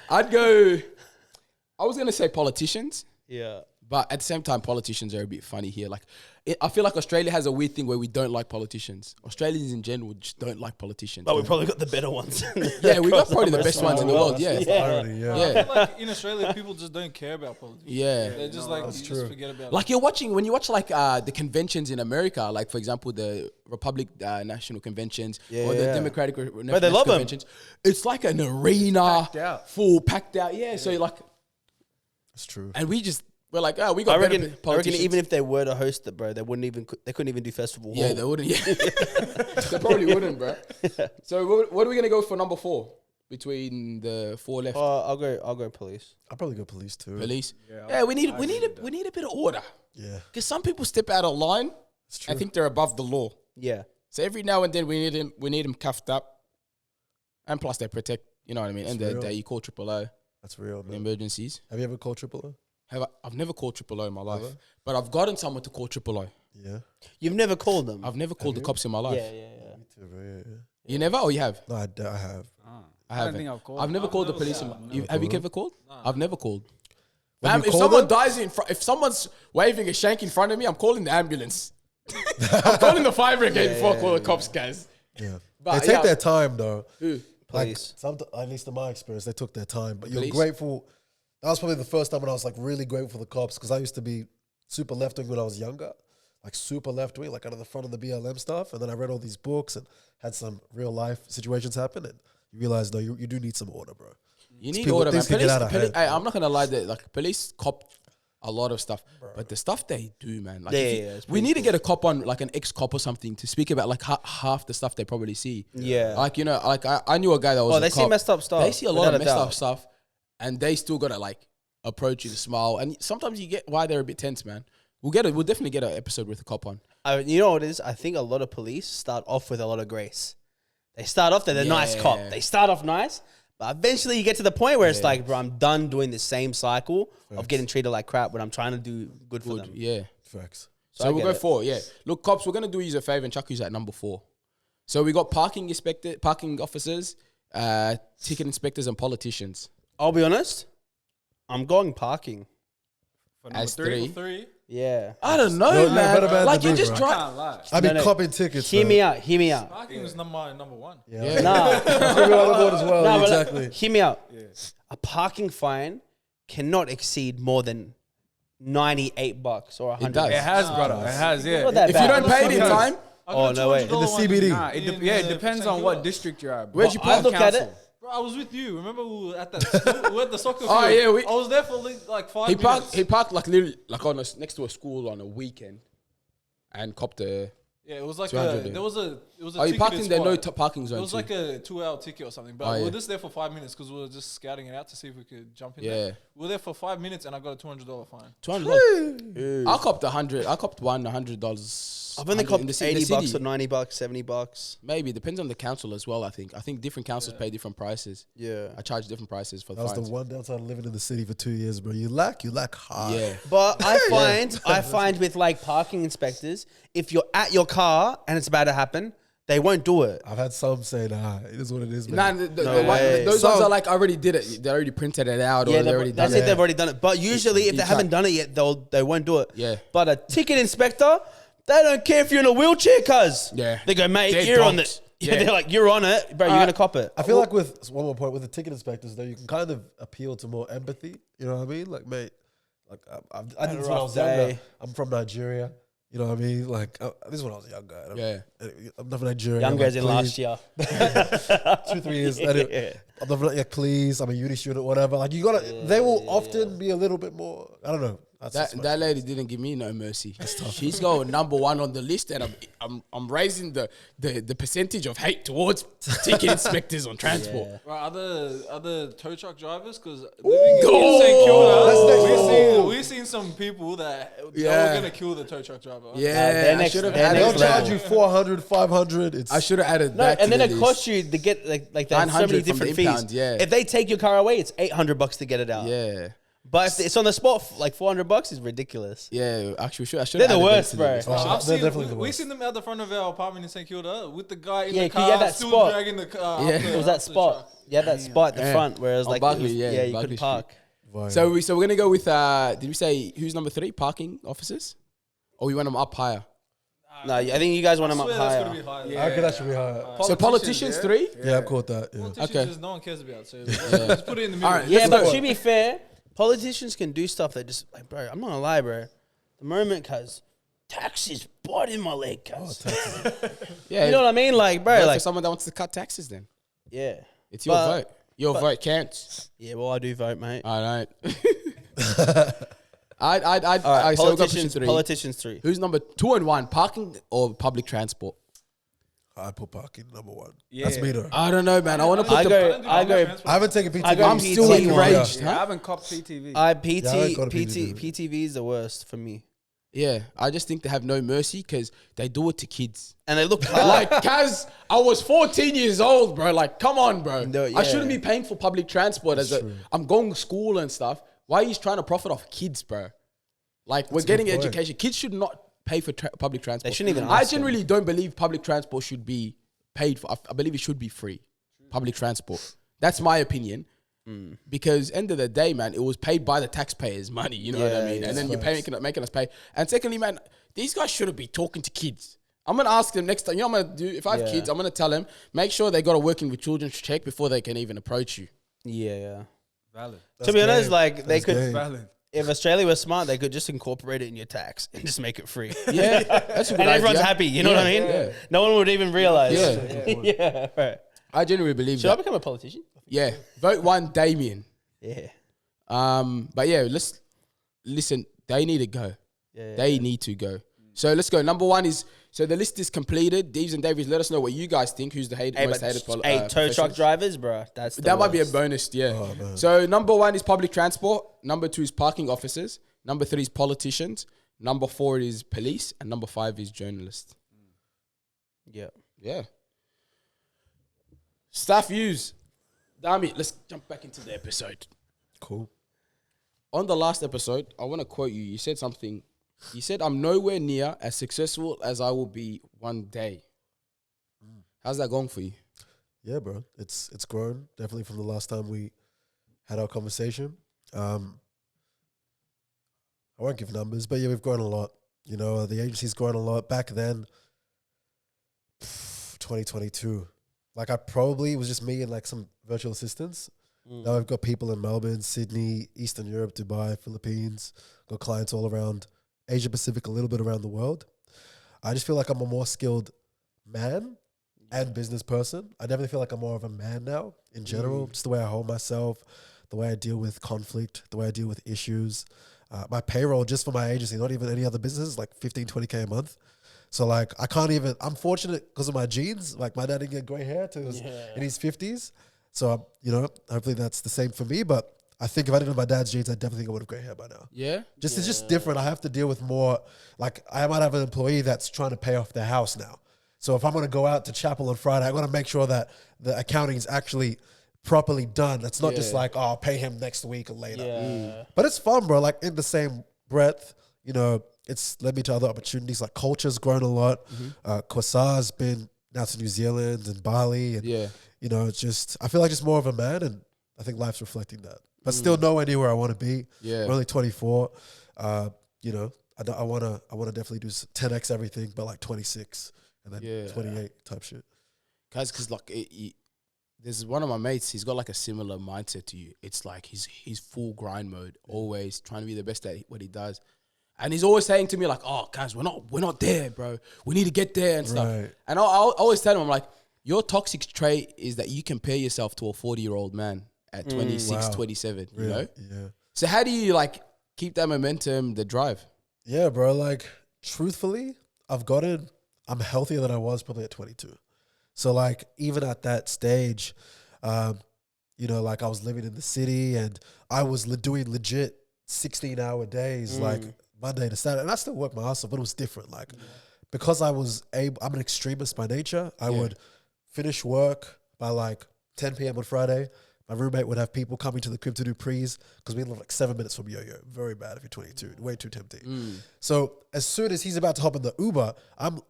I'd go. I was gonna say politicians, Yeah. But at the same time, politicians are a bit funny here. Like, I feel like Australia has a weird thing where we don't like politicians. Australians in general just don't like politicians. But we probably got the better ones. Yeah, we got probably the best ones in the world. Yeah. That's the irony, yeah. Yeah. I feel like in Australia, people just don't care about politics. Yeah. They're just like, you just forget about Like when you watch like the conventions in America, like for example the Republic National Conventions or the Democratic National they love 'em. Conventions, it's like an arena, packed out. Yeah, so like, That's true. and we're like, oh, we got I reckon politicians. even if they were to host it, bro, they couldn't even do festival. Yeah, hall. they wouldn't. Yeah, they probably wouldn't, bro. So what are we gonna go for number 4 between the 4 left? I'll go police. I'll probably go police too. Police. Yeah, we need a bit of order Yeah, because some people step out of line. it's true. I think they're above the law. Yeah. So every now and then we need them cuffed up, and plus they protect. You know what I mean? That's And real. you call AAA That's real, in man. emergencies. Have you ever called AAA? I've never called AAA in my life, Never? but I've gotten someone to call AAA. Yeah. You've never called them. I've never called the you? cops in my life. yeah. Me too, bro. Yeah. You never, or you have? No, I have. I I don't haven't. think I've called. I've never called the never police. called Have you ever called? I've never called. When Fam, you if call someone them? dies if someone's waving a shank in front of me, I'm calling the ambulance. I'm calling the fire brigade before I call the cops, guys. Yeah. But They take yeah. their time though. Who? Like Police. at least in my experience, they took their time. But you're Police? grateful. That was probably the first time when I was like really grateful for the cops because I used to be super left wing when I was younger, like super left wing, like out of the front of the BLM stuff. And then I read all these books and had some real life situations happen, and you realize no, you do need some order, bro. You need people- order, man. things can get out of hand, Hey, I'm not gonna lie. That like police cop a lot of stuff, but the stuff they do, man. Like, if you- it's we pretty need to get a cop on, like an ex-cop or something, to speak about like half the stuff they probably see. Yeah. Like like I knew a guy that was. Oh, a they see cop. messed up stuff. They see a lot without of messed doubt. up stuff, and they still gotta like approach you to smile. And sometimes you get why they're a bit tense, man. We'll definitely get an episode with a cop on. You know what it is? I think a lot of police start off with a lot of grace. They start off, they're the nice cop. Yeah. They start off nice, but eventually you get to the point where it's like, bro, I'm done doing the same cycle of getting treated like crap when I'm trying to do good for them. Yeah. Facts. So I we'll get go it. 4. Yeah. Look, cops, we're gonna do you a favor and chuck you at number 4. So we got parking officers, ticket inspectors, and politicians. I'll be honest, I'm going parking. For number As 3. 3. Yeah. I don't know, You're man. better man Like than you're me, just bro. trying. Can't lie. I mean, No, no. copping tickets. Hear man. me out. Hear me out. Parking is number 1. Yeah. Nah. That's what we're on board as well. Nah, but like, exactly. hear me out. A parking fine cannot exceed more than $98 or $100. does. It has, brother. It has, yeah. Not that If you bad. don't pay it in time, Oh, no way. In the CBD. Nah, it depends on what district you're at. Where'd you I park? look at it. Council. Bro, I was with you. Remember we were at that school? We were at the soccer field. Oh, yeah, I was there for like 5 minutes. he parked like literally like next to a school on a weekend, and copped a. Yeah, it was like 200, it was a Oh, you parked in there, no spot. parking It zone. was too. like a 2-hour ticket or something, but Oh, we yeah. were just there for 5 minutes because we were just scouting it out to see if we could jump in Yeah. there. We were there for 5 minutes and I got a $200 fine. $200. I copped $100. I copped $100. I've only 100 copped in the $80 city. or $90, $70. Maybe it depends on the council as well. I think different councils pay different prices. Yeah. I charge different prices for the That was fines. the one downside of living in the city for 2 years, bro. You lack hard. Yeah. But I find with like parking inspectors, if you're at your car and it's about to happen, they won't do it. I've had some say, nah, it is what it is, Nah, man. those ones are like I already did it. They already printed it out, or they already done that's it. it. They've already done it. But usually, if You they haven't can't- done it yet, they won't do it. Yeah. But a ticket inspector, they don't care if you're in a wheelchair, cuz. Yeah. They go, mate, They're you're on donks. it. Yeah. Yeah. They're like, you're on it, bro. You're gonna cop it. I feel like with one more point with the ticket inspectors, though, you can kind of appeal to more empathy. You know what I mean? Like, mate, like I did this when I was younger. day. I'm from Nigeria. You know what I mean? Like, this is when I was younger. And I'm not from Nigeria. Younger I'm as in like, last year. 2-3 years. Anyway, I'm not like, please, I'm a uni student, whatever. Like, you gotta. They will often be a little bit more. I don't know. That lady didn't give me no mercy. She's going number 1 on the list, and I'm raising the percentage of hate towards ticket inspectors on transport. Right, other tow truck drivers, because living in St Kilda, we've seen some people that they were gonna kill the tow truck driver. Yeah, I should have they're added. They'll next charge level. you 400, 500. It's I should have added No, that. and to then the it list. costs you to get like there's so 900 many from the different fees. impound, yeah. If they take your car away, it's $800 to get it out. Yeah, But if it's on the spot, like $400 is ridiculous. yeah. Actually, I should. They're the worst, bro. Oh, they're definitely the We've worst. seen them at the front of our apartment in St Kilda with the guy in Yeah, the 'cause you car, had that still spot. dragging the car. Yeah. up the- It was that up the spot. truck. Yeah, that spot at the Yeah. front where it was On like, Barclay, it was- yeah, you Barclay couldn't Street. park. Via. So we're gonna go with. Did we say who's number 3? Parking officers, or we want them up higher? No, I think you guys want them up Swear that's higher. gonna be higher. I reckon that should be higher. So politicians 3. Yeah, I'm cool with that. Yeah. Politicians Okay. just no one cares about. So just put it in the middle. Alright, Yeah, Let's but go. to be fair, politicians can do stuff that just like, bro. I'm not gonna lie, bro. The moment, cuz taxes biting my leg, cuz. Yeah, You know what I mean? Like, bro, vote for like, someone that wants to cut taxes. Then yeah, it's your But- vote. Your vote counts. yeah. Well, I do vote, mate. I don't. All right, So we've got position politicians. 3. Politicians 3. Who's number 2 and 1? Parking or public transport? I'd put parking number 1. Yeah. That's me though. I don't know, man. I want to put I the. go. I go. I haven't taken PTV. I go I'm PT still one. enraged. Yeah, I Huh? haven't copped PTV. I Yeah, I PT got a PT PTV. PTV is the worst for me, Yeah, I just think they have no mercy because they do it to kids. and they look hard. Like, Kaz, I was 14 years old, bro. Like, come on, bro. No, I yeah. shouldn't be paying for public transport I'm going to school and stuff. Why are you trying to profit off kids, bro? Like, we're a getting good point. education. Kids should not pay for public transport. They shouldn't even I ask them. generally don't believe public transport should be paid for. I believe it should be free. Public transport. That's my opinion. Because end of the day, man, it was paid by the taxpayers' money. You know what I Yeah, mean? yeah. And then you're making us pay. And secondly, man, these guys shouldn't be talking to kids. I'm gonna ask them next time. You know what I'm gonna do? If I have Yeah. kids, I'm gonna tell them make sure they got to working with children's check before they can even approach you. yeah. Valid. To be honest, game. like they That's could, game. Valid. if Australia was smart, they could just incorporate it in your tax and just make it free. Yeah, that's a good And everyone's idea. happy. You know what I mean? Yeah. No one would even realize. Yeah. Yeah. Right. I genuinely believe Should I that. become a politician? Yeah, vote 1, Damian. Yeah. But yeah, let's listen. They need to go. Yeah. They need to go. So let's go. Number 1 is so the list is completed. Deevs and Daveys, let us know what you guys think. Who's the most hated? tow truck professions? drivers, bro. That's That might be a bonus, yeah. Oh, man. So number 1 is public transport. Number 2 is parking officers. Number 3 is politicians. Number 4 is police, and number 5 is journalists. Yeah. Yeah. Staff views. Dami, let's jump back into the episode. Cool. On the last episode, I want to quote you. You said something. You said, "I'm nowhere near as successful as I will be one day." How's that going for you? Yeah, bro. It's grown definitely from the last time we had our conversation. I won't give numbers, but yeah, we've grown a lot. You know, the agency's grown a lot. Back then, 2022, like I probably was just me and like some virtual assistants. Now we've got people in Melbourne, Sydney, Eastern Europe, Dubai, Philippines. Got clients all around Asia Pacific, a little bit around the world. I just feel like I'm a more skilled man and business person. I definitely feel like I'm more of a man now in general. Just the way I hold myself, the way I deal with conflict, the way I deal with issues. My payroll just for my agency, not even any other business, like 15, 20K a month. So like I can't even, I'm fortunate because of my genes. Like my dad didn't get gray hair till he was in his 50s. So, you know, hopefully that's the same for me. But I think if I didn't have my dad's genes, I definitely think I would have gray hair by now. Yeah. It's just different. I have to deal with more, like I might have an employee that's trying to pay off their house now. So if I'm going to go out to chapel on Friday, I'm going to make sure that the accounting is actually properly done. It's not just like, oh, I'll pay him next week or later. Yeah. But it's fun, bro. Like in the same breath, you know, it's led me to other opportunities. Like culture's grown a lot. Kwasar's been now to New Zealand and Bali. And, Yeah. you know, it's just, I feel like just more of a man, and I think life's reflecting that. But still nowhere near where I want to be. Yeah. I'm only 24. You know, I want to definitely do 10x everything, but like 26 and then 28 type shit. Guys, because like there's one of my mates, he's got like a similar mindset to you. It's like he's full grind mode, always trying to be the best at what he does. And he's always saying to me like, "Oh, guys, we're not there, bro. We need to get there and stuff." Right. And I always tell him, I'm like, your toxic trait is that you compare yourself to a 40-year-old man at 26, Wow. 27, you Really? know? Yeah. So how do you like keep that momentum, the drive? Yeah, bro. Like, truthfully, I'm healthier than I was probably at 22. So, like, even at that stage, you know, like I was living in the city and I was doing legit 16-hour days, like Monday to Saturday. And I still work my ass off, but it was different. Like, because I'm an extremist by nature, I would finish work by like 10 p.m. on Friday. My roommate would have people coming to the crib to do prees because we live like 7 minutes from Yo-Yo. Very bad if you're 22. Way too tempting. So as soon as he's about to hop in the Uber, I'm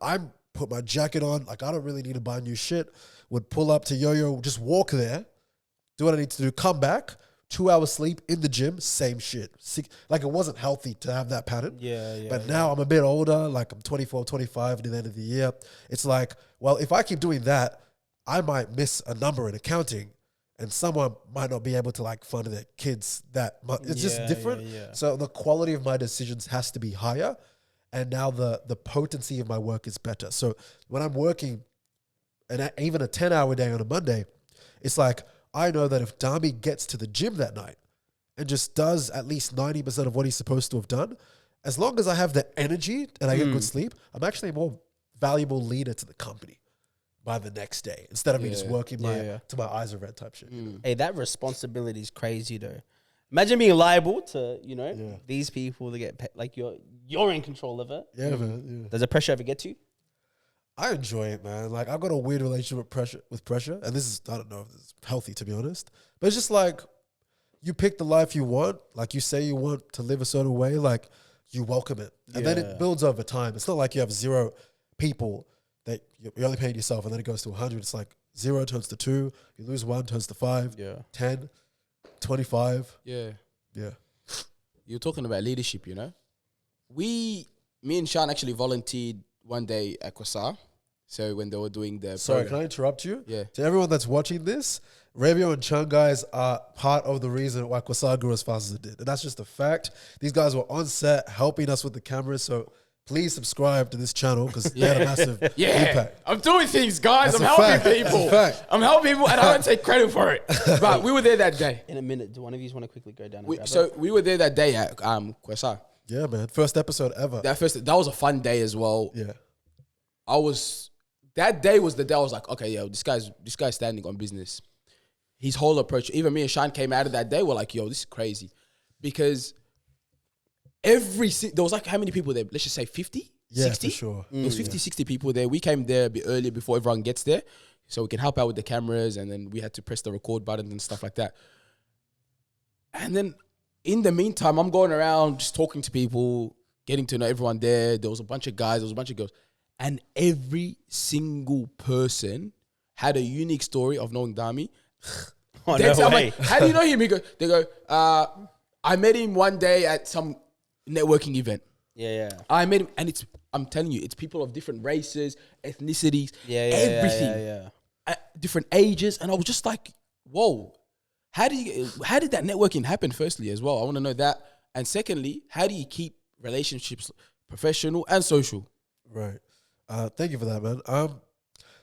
put my jacket on. Like I don't really need to buy new shit. Would pull up to Yo-Yo, just walk there, do what I need to do, come back, 2 hours sleep in the gym, same shit. Like it wasn't healthy to have that pattern. But now I'm a bit older, like I'm 24, 25 near the end of the year. It's like, well, if I keep doing that, I might miss a number in accounting and someone might not be able to like fund their kids that much. It's just different. So the quality of my decisions has to be higher. And now the potency of my work is better. So when I'm working even a 10-hour day on a Monday, it's like, I know that if Dami gets to the gym that night and just does at least 90% of what he's supposed to have done, as long as I have the energy and I get good sleep, I'm actually a more valuable leader to the company by the next day instead of me just working till my eyes are red type shit. You know? Hey, that responsibility is crazy though. Imagine being liable to, these people that get paid, like you're in control of it. Yeah, man. Yeah. Does the pressure ever get to you? I enjoy it, man. Like I've got a weird relationship with pressure, and this is, I don't know if it's healthy to be honest, but it's just like you pick the life you want. Like you say you want to live a certain way, like you welcome it, and then it builds over time. It's not like you have 0 people that you're only paying yourself, and then it goes to 100. It's like 0 turns to 2, you lose 1 turns to 5, 10, 25. Yeah. You're talking about leadership, me and Sean actually volunteered one day at Kwasar. So when they were doing the Sorry, program. can I interrupt you? Yeah. To everyone that's watching this, Ravio and Chung guys are part of the reason why Kwasar grew as fast as it did. And that's just a fact. These guys were on set helping us with the cameras. So please subscribe to this channel because they had a massive impact. I'm doing things, guys. That's I'm a helping fact. people. That's a fact. I'm helping people and I don't take credit for it. But we were there that day. In a minute, do one of you want to quickly go down and grab So it? we were there that day at Kwasar. Yeah, man. First episode ever. That was a fun day as well. Yeah. That day was the day I was like, okay, yo, this guy's standing on business. His whole approach, even me and Sean came out of that day, we're like, yo, this is crazy. Because there was like how many people there? Let's just say 50? Yeah, 60? for sure. There was 50, 60 people there. We came there a bit earlier before everyone gets there. So we can help out with the cameras, and then we had to press the record button and stuff like that. And then in the meantime, I'm going around just talking to people, getting to know everyone there. There was a bunch of guys, there was a bunch of girls. And every single person had a unique story of knowing Dami. Oh, I'm no way. like, how do you know him? They go, I met him one day at some networking event. I met him, and I'm telling you, it's people of different races, ethnicities, everything. Different ages. And I was just like, whoa, how did that networking happen, firstly, as well? I want to know that. And secondly, how do you keep relationships professional and social? Right. Thank you for that, man.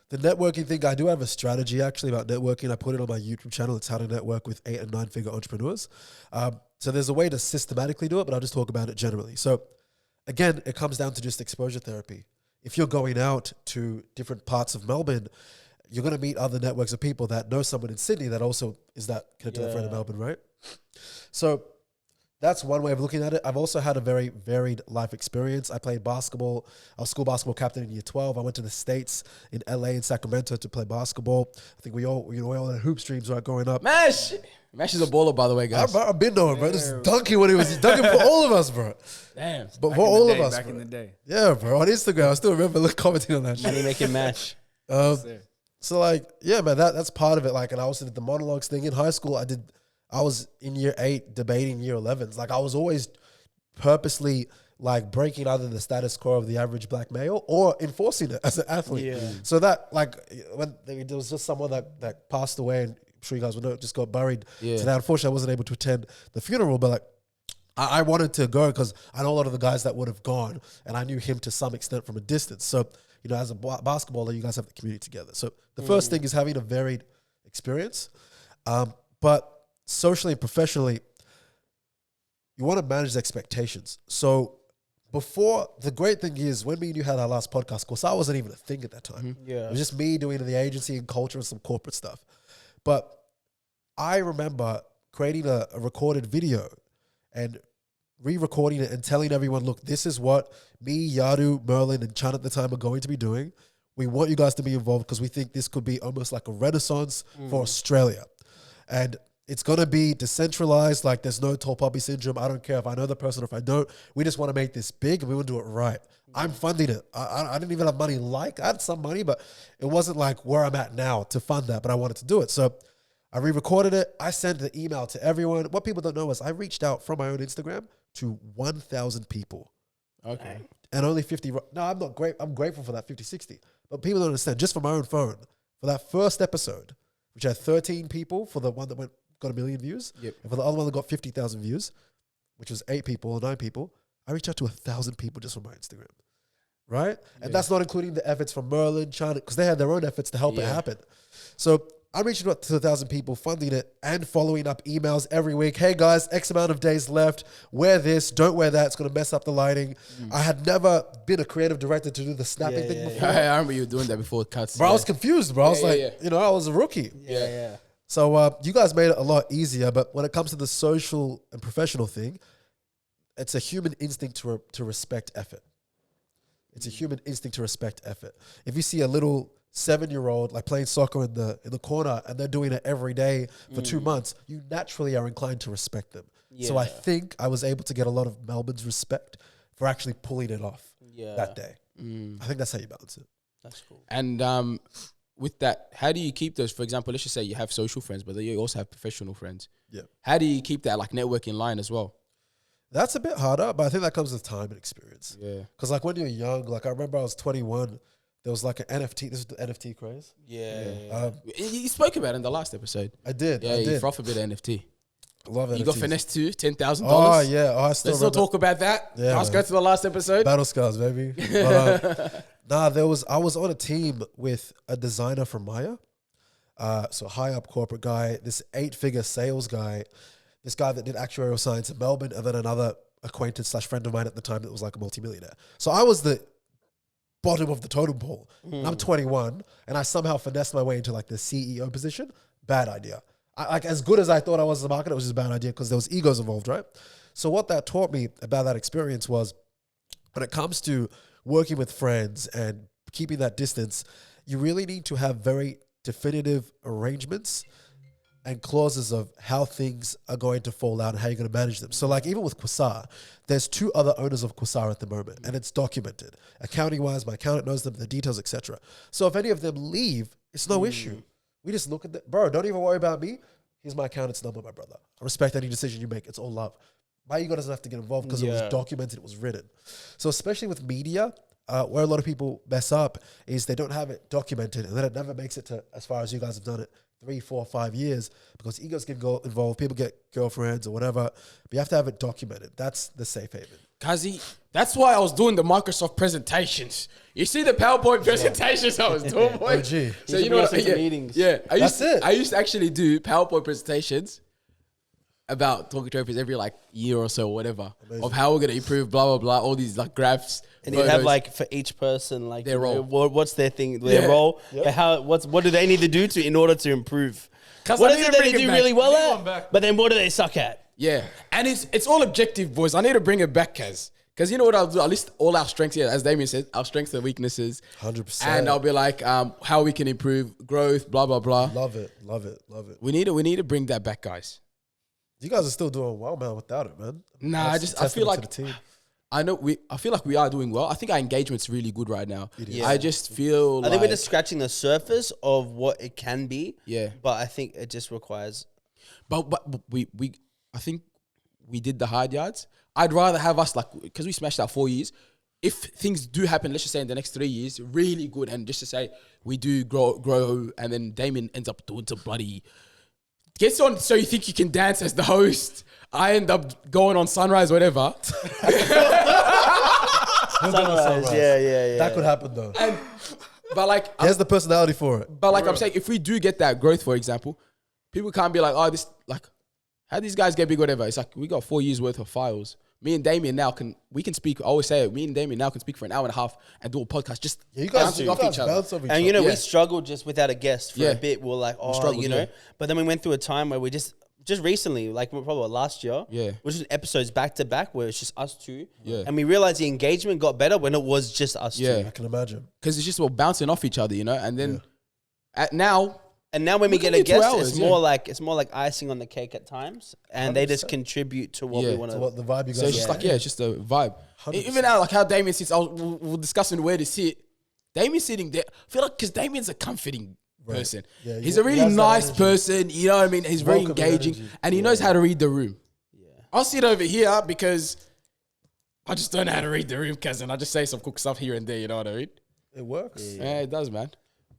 The networking thing, I do have a strategy actually about networking. I put it on my YouTube channel. It's how to network with 8 and 9 figure entrepreneurs. So there's a way to systematically do it, but I'll just talk about it generally. So again, it comes down to just exposure therapy. If you're going out to different parts of Melbourne, you're going to meet other networks of people that know someone in Sydney that also is that connected to a friend in Melbourne, right? So that's one way of looking at it. I've also had a very varied life experience. I played basketball. I was school basketball captain in year 12. I went to the States in LA and Sacramento to play basketball. I think we all had hoop streams right growing up. Mash is a baller, by the way, guys. I've been knowing, bro. This is dunking when he was dunking for all of us, bro. Damn. But for all of us, back bro. in the day. Yeah, bro. On Instagram, I still remember commenting on that shit. Money making match. So like, yeah, man, that's part of it. Like, and I also did the monologues thing in high school. I was in year 8 debating year 11s. Like I was always purposely like breaking either the status quo of the average black male or enforcing it as an athlete. Yeah. So that like when there was just someone that passed away, and I'm sure you guys would know, just got buried. Yeah. So that unfortunately I wasn't able to attend the funeral, but like I wanted to go because I know a lot of the guys that would have gone, and I knew him to some extent from a distance. So, you know, as a basketballer, you guys have the community together. So the first thing is having a varied experience. But socially and professionally, you want to manage expectations. So before, the great thing is when me and you had our last podcast, of course, I wasn't even a thing at that time. Yeah. It was just me doing the agency and culture and some corporate stuff. But I remember creating a recorded video and re-recording it and telling everyone, look, this is what me, Yadu, Merlin, and Chan at the time are going to be doing. We want you guys to be involved because we think this could be almost like a renaissance for Australia. And it's going to be decentralized. Like there's no tall poppy syndrome. I don't care if I know the person or if I don't. We just want to make this big and we want to do it right. I'm funding it. I didn't even have money. I had some money, but it wasn't like where I'm at now to fund that, but I wanted to do it. So I re-recorded it. I sent the email to everyone. What people don't know is I reached out from my own Instagram to 1,000 people. Okay. And only 50. No, I'm not great. I'm grateful for that 50, 60. But people don't understand. Just from my own phone, for that first episode, which had 13 people for the one that got 1 million views, Yep. and for the other one that got 50,000 views, which was 8 people or 9 people, I reached out to 1,000 people just from my Instagram. Right? And that's not including the efforts from Merlin, China, because they had their own efforts to help it happen. So I'm reaching out to 1,000 people, funding it, and following up emails every week. Hey guys, X amount of days left. Wear this, don't wear that. It's going to mess up the lighting. I had never been a creative director to do the snapping thing before. I remember you doing that before cuts. Bro, I was confused, bro. I was like, yeah. you know, I was a rookie. Yeah. So you guys made it a lot easier. But when it comes to the social and professional thing, it's a human instinct to respect effort. It's a human instinct to respect effort. If you see a little 7-year-old like playing soccer in the corner and they're doing it every day for 2 months, you naturally are inclined to respect them. So I think I was able to get a lot of Melbourne's respect for actually pulling it off that day. I think that's how you balance it. That's cool. And with that, how do you keep those? For example, let's just say you have social friends, but you also have professional friends. Yeah. How do you keep that like network in line as well? That's a bit harder, but I think that comes with time and experience. Yeah. Because like when you're young, like I remember I was 21, there was like an NFT. This is the NFT craze. Yeah. You spoke about it in the last episode. I did. Yeah, I you did. froth a bit of NFT. Love it. You got finessed too, $10,000. Oh yeah. Oh, I still Let's still remember. talk about that. Yeah, Let's man. go to the last episode. Battle scars, baby. But, I was on a team with a designer from Maya. So high up corporate guy, this 8-figure sales guy, this guy that did actuarial science in Melbourne, and then another acquaintance / friend of mine at the time that was like a multimillionaire. So I was the bottom of the totem pole. And I'm 21 and I somehow finessed my way into like the CEO position. Bad idea. Like as good as I thought I was as a marketer, it was just a bad idea because there was egos involved, right? So what that taught me about that experience was when it comes to working with friends and keeping that distance, you really need to have very definitive arrangements and clauses of how things are going to fall out and how you're going to manage them. So like even with Quasar, there's 2 other owners of Quasar at the moment and it's documented. Accounting wise, my accountant knows them, the details, etc. So if any of them leave, it's no issue. We just look at the, bro, don't even worry about me. Here's my accountant's number, my brother. I respect any decision you make. It's all love. My ego doesn't have to get involved because it was documented, it was written. So especially with media, where a lot of people mess up is they don't have it documented and then it never makes it to as far as you guys have done it 3, 4, 5 years because egos can go involved. People get girlfriends or whatever. But you have to have it documented. That's the safe haven. Kazi, that's why I was doing the Microsoft presentations. You see the PowerPoint presentations I was doing, boy. OG. So You you should know bring what? us into meetings. Yeah, That's it. I used to actually do PowerPoint presentations about talking trophies every like year or so or whatever of how we're gonna improve, blah blah blah. All these like graphs. And you have like for each person, like Their role. What's their thing, their role? How what do they need to do to in order to improve? What is it that they do really well Bring one at? back. But then what do they suck at? Yeah, and it's all objective, boys. I need to bring it back, Kaz. Because you know what I'll do? I'll list all our strengths here, as Damian said, our strengths and weaknesses. 100%. And I'll be like, how we can improve growth, blah blah blah. Love it. Love it. Love it. We need to bring that back, guys. You guys are still doing well, man, without it, man. Nah, That's I feel testament like to the team. I feel like we are doing well. I think our engagement's really good right now. is. I just feel I think we're just scratching the surface of what it can be. Yeah. But I think it just requires. But we I think we did the hard yards. I'd rather have us like because we smashed out 4 years. If things do happen, let's just say in the next 3 years, really good, and just to say we do grow, and then Damian ends up doing some bloody gets on. So you think you can dance as the host? I end up going on Sunrise, whatever. Sunrise. Yeah. That could happen, though. But like, He has the personality for it. but like I'm saying, if we do get that growth, for example, people can't be like, oh, this like, how these guys get big, whatever. It's like we got 4 years worth of files. Me and Damian now can speak. I always say it. Me and Damian now can speak for an hour and a half and do a podcast just Yeah, you guys, bouncing you off guys each other. bounce off each And you know, other. Yeah. we struggled just without a guest for Yeah. a bit. We're like, oh, struggled, you know. yeah. But then we went through a time where we just recently, like probably last year, Yeah. which is episodes back to back where it's just us two. Yeah. And we realized the engagement got better when it was just us Yeah. two. I can imagine. Because it's just about bouncing off each other, you know. And then now, And now when we can get a do 2 guest, hours, it's yeah. more like icing on the cake at times, and they just 100%. contribute to what Yeah. we want So to. what the vibe you guys so it's just are- like it's just a vibe. 100%. Even now, like how Damian sits, we're discussing where to sit. Damian's sitting there. I feel like because Damian's a comforting person. Yeah, he's he a really has that nice energy. person. You know what I mean? He's very Welcoming engaging, energy. and he knows how to read the room. Yeah. I'll sit over here because I just don't know how to read the room, cousin. I just say some cool stuff here and there. You know what I mean? It works. Yeah, it does, man.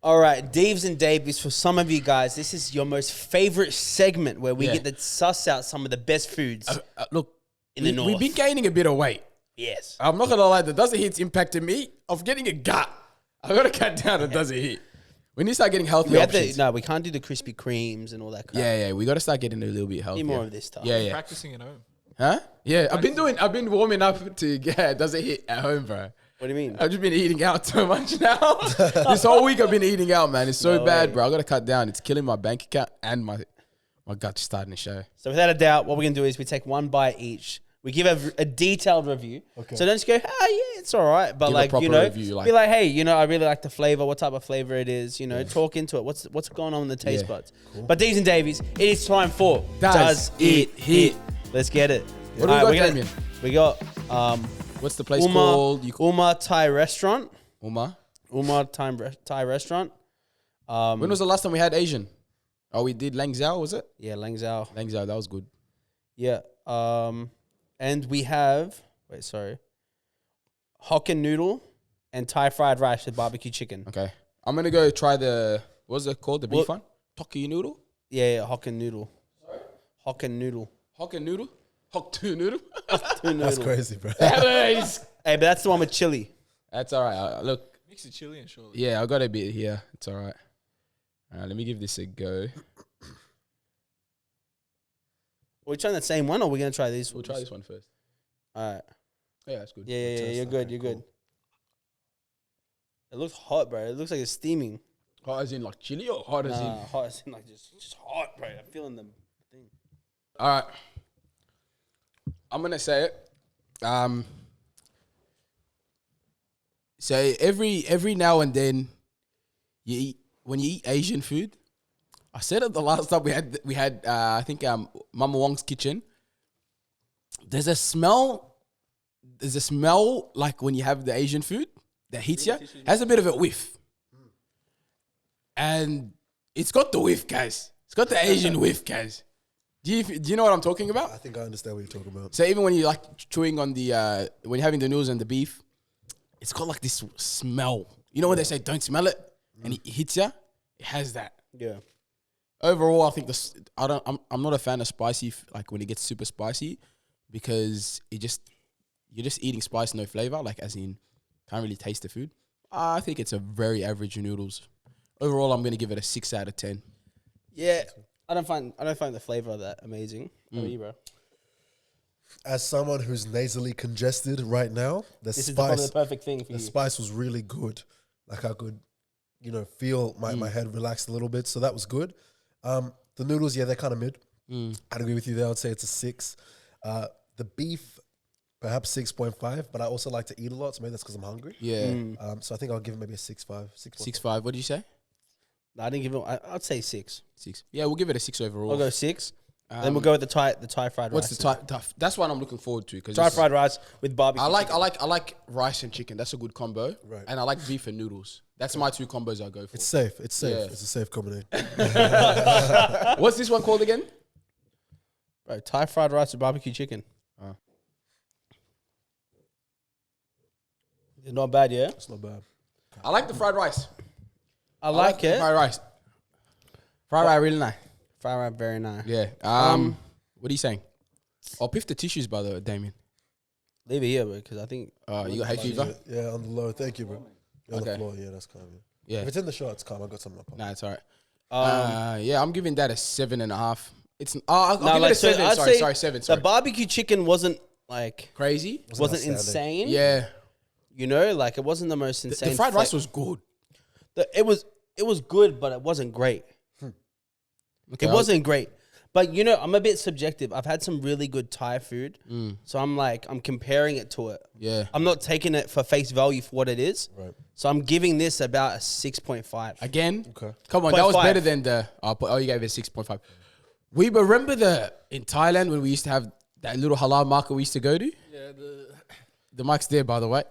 All right, Deevs and Daveys, for some of you guys, this is your most favorite segment where we Yeah. get to suss out some of the best foods. Look, In the we've north. been gaining a bit of weight. Yes. I'm not gonna lie, the doesn't hit's impacted me of getting a gut. I gotta cut down the doesn't hit. We need to start getting healthy We have options. to, no, we can't do the Krispy Kremes and all that crap. Yeah, we gotta start getting a little bit healthier. Need more of this stuff. Yeah. Practicing at home. Huh? Yeah, I've been warming up to doesn't hit at home, bro. What do you mean? I've just been eating out so much now. This whole week I've been eating out, man. It's so No bad, way. bro. I gotta cut down. It's killing my bank account and my gut's starting to show. So without a doubt, what we're going to do is we take one bite each. We give a detailed review. Okay. So don't just go, yeah, it's all right. But Give a like, proper you know, review, like- be like, hey, you know, I really like the flavor. What type of flavor it is? You know, talk into it. What's going on in the taste Yeah. buds? But Deevs and Daveys, it is time for Does It Hit? Let's get it. What do we Alright, got, Damian? We got What's the place called? UMMAH Thai Restaurant. UMMAH? UMMAH Thai Restaurant. When was the last time we had Asian? Oh, we did Lang Zhao, was it? Yeah, Lang Zhao. Lang Zhao, that was good. Yeah. And we have Hokkien noodle and Thai fried rice with barbecue chicken. Okay. I'm gonna go try the what's it called? The beef one? Toki noodle? Yeah, Hokkien noodle. Hokkien noodle. Hokkien noodle? Hock two noodle? That's crazy, bro. That's Hey, but that's the one with chili. all right. Look, Mix the chili and surely. yeah, I got a bit here. It's all right. Let me give this a go. Are we trying that same one or are we going to try these? We'll try this one first. All right. Yeah, that's good. Yeah, Test you're that. good. Okay, You're cool. good. It looks hot, bro. It looks like it's steaming. Hot as in like chili or hot as in? Nah, hot as in like just hot, bro. I'm feeling the thing. All right. I'm gonna say it. So every now and then, when you eat Asian food. I said it the last time we had I think Mama Wong's kitchen. There's a smell like when you have the Asian food that hits you. Has a bit of a whiff, and it's got the whiff, guys. It's got the Asian whiff, guys. Do you know what I'm talking about? I think I understand what you're talking about. So even when you like chewing on the when you're having the noodles and the beef, it's got like this smell. You know when they say don't smell it, and it hits you. It has that. Yeah. Overall, I think I'm not a fan of spicy. Like when it gets super spicy, because you're just eating spice, no flavor. Like as in, can't really taste the food. I think it's a very average noodles. Overall, I'm gonna give it a 6 out of 10. Yeah. I don't find the flavor of that amazing. How about you, bro? As someone who's nasally congested right now, the This is probably spice the perfect thing for the you. spice was really good. Like I could, feel my head relaxed a little bit. So that was good. The noodles, yeah, they're kind of mid. I'd agree with you there. I would say it's a 6. The beef, perhaps 6.5, but I also like to eat a lot. So maybe that's because I'm hungry. Yeah, So I think I'll give it maybe a 6.5. 6.5. What did you say? No, I didn't give it. I'd say 6. 6. Yeah, we'll give it a 6 overall. I'll go 6. Then we'll go with the Thai fried What's rice. the Thai? That's one I'm looking forward to because Thai fried rice with barbecue. I like rice and chicken. That's a good combo. Right. And I like beef and noodles. That's my 2 combos I go for. It's safe. It's safe. Yeah. It's a safe combination. What's this one called again? Bro, Thai fried rice with barbecue chicken. It's not bad, yeah. It's not bad. I like the fried rice. I like the it. fried rice. Fried rice really nice. Fried rice, very nice. Yeah. What are you saying? I'll piff the tissues by the way, Damian. Leave it here, bro, because I think You got hay fever? Yeah, on the low. Thank you, bro. You're on Okay. the floor. Yeah, that's calm. Yeah. Yeah. If it's in the shot, it's calm. I got something up. Nah, it's all right. Yeah, I'm giving that a 7.5. It's I'll No, give like, it a so 7. I'd Sorry, say 7. Sorry. the barbecue chicken wasn't like Crazy. wasn't outstanding. insane. Yeah. You know, like it wasn't the most insane. The fried rice was good. It was good, but it wasn't great. Okay, It wasn't great. But you know, I'm a bit subjective. I've had some really good Thai food, so I'm comparing it to it. Yeah. I'm not taking it for face value for what it is. Right. So I'm giving this about a 6.5. Again. Okay. Come on, that was 0.5. better than the. You gave it 6.5. We remember in Thailand when we used to have that little halal market we used to go to. Yeah, The mic's there, by the way.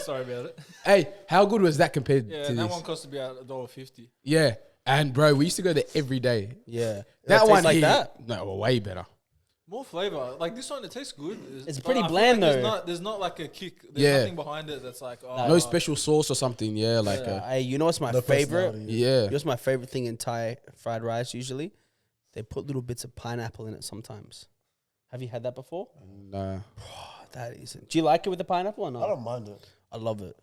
Sorry about it. Hey, how good was that compared Yeah, to that this? one cost about $1.50. Yeah, and bro, we used to go there every day. Yeah. That It one tastes like here- that. No, well, way better. More flavor. Like this one, it tastes good. It's but pretty I feel bland, like though. There's not like a kick. There's Yeah. nothing behind it that's like, oh. No special sauce or something. Yeah, like Hey, you know what's my No favorite? personality. yeah. You know what's my favorite thing in Thai fried rice usually? They put little bits of pineapple in it sometimes. Have you had that before? Nah. Oh, that isn't. Do you like it with the pineapple or I not? don't mind it. I love it.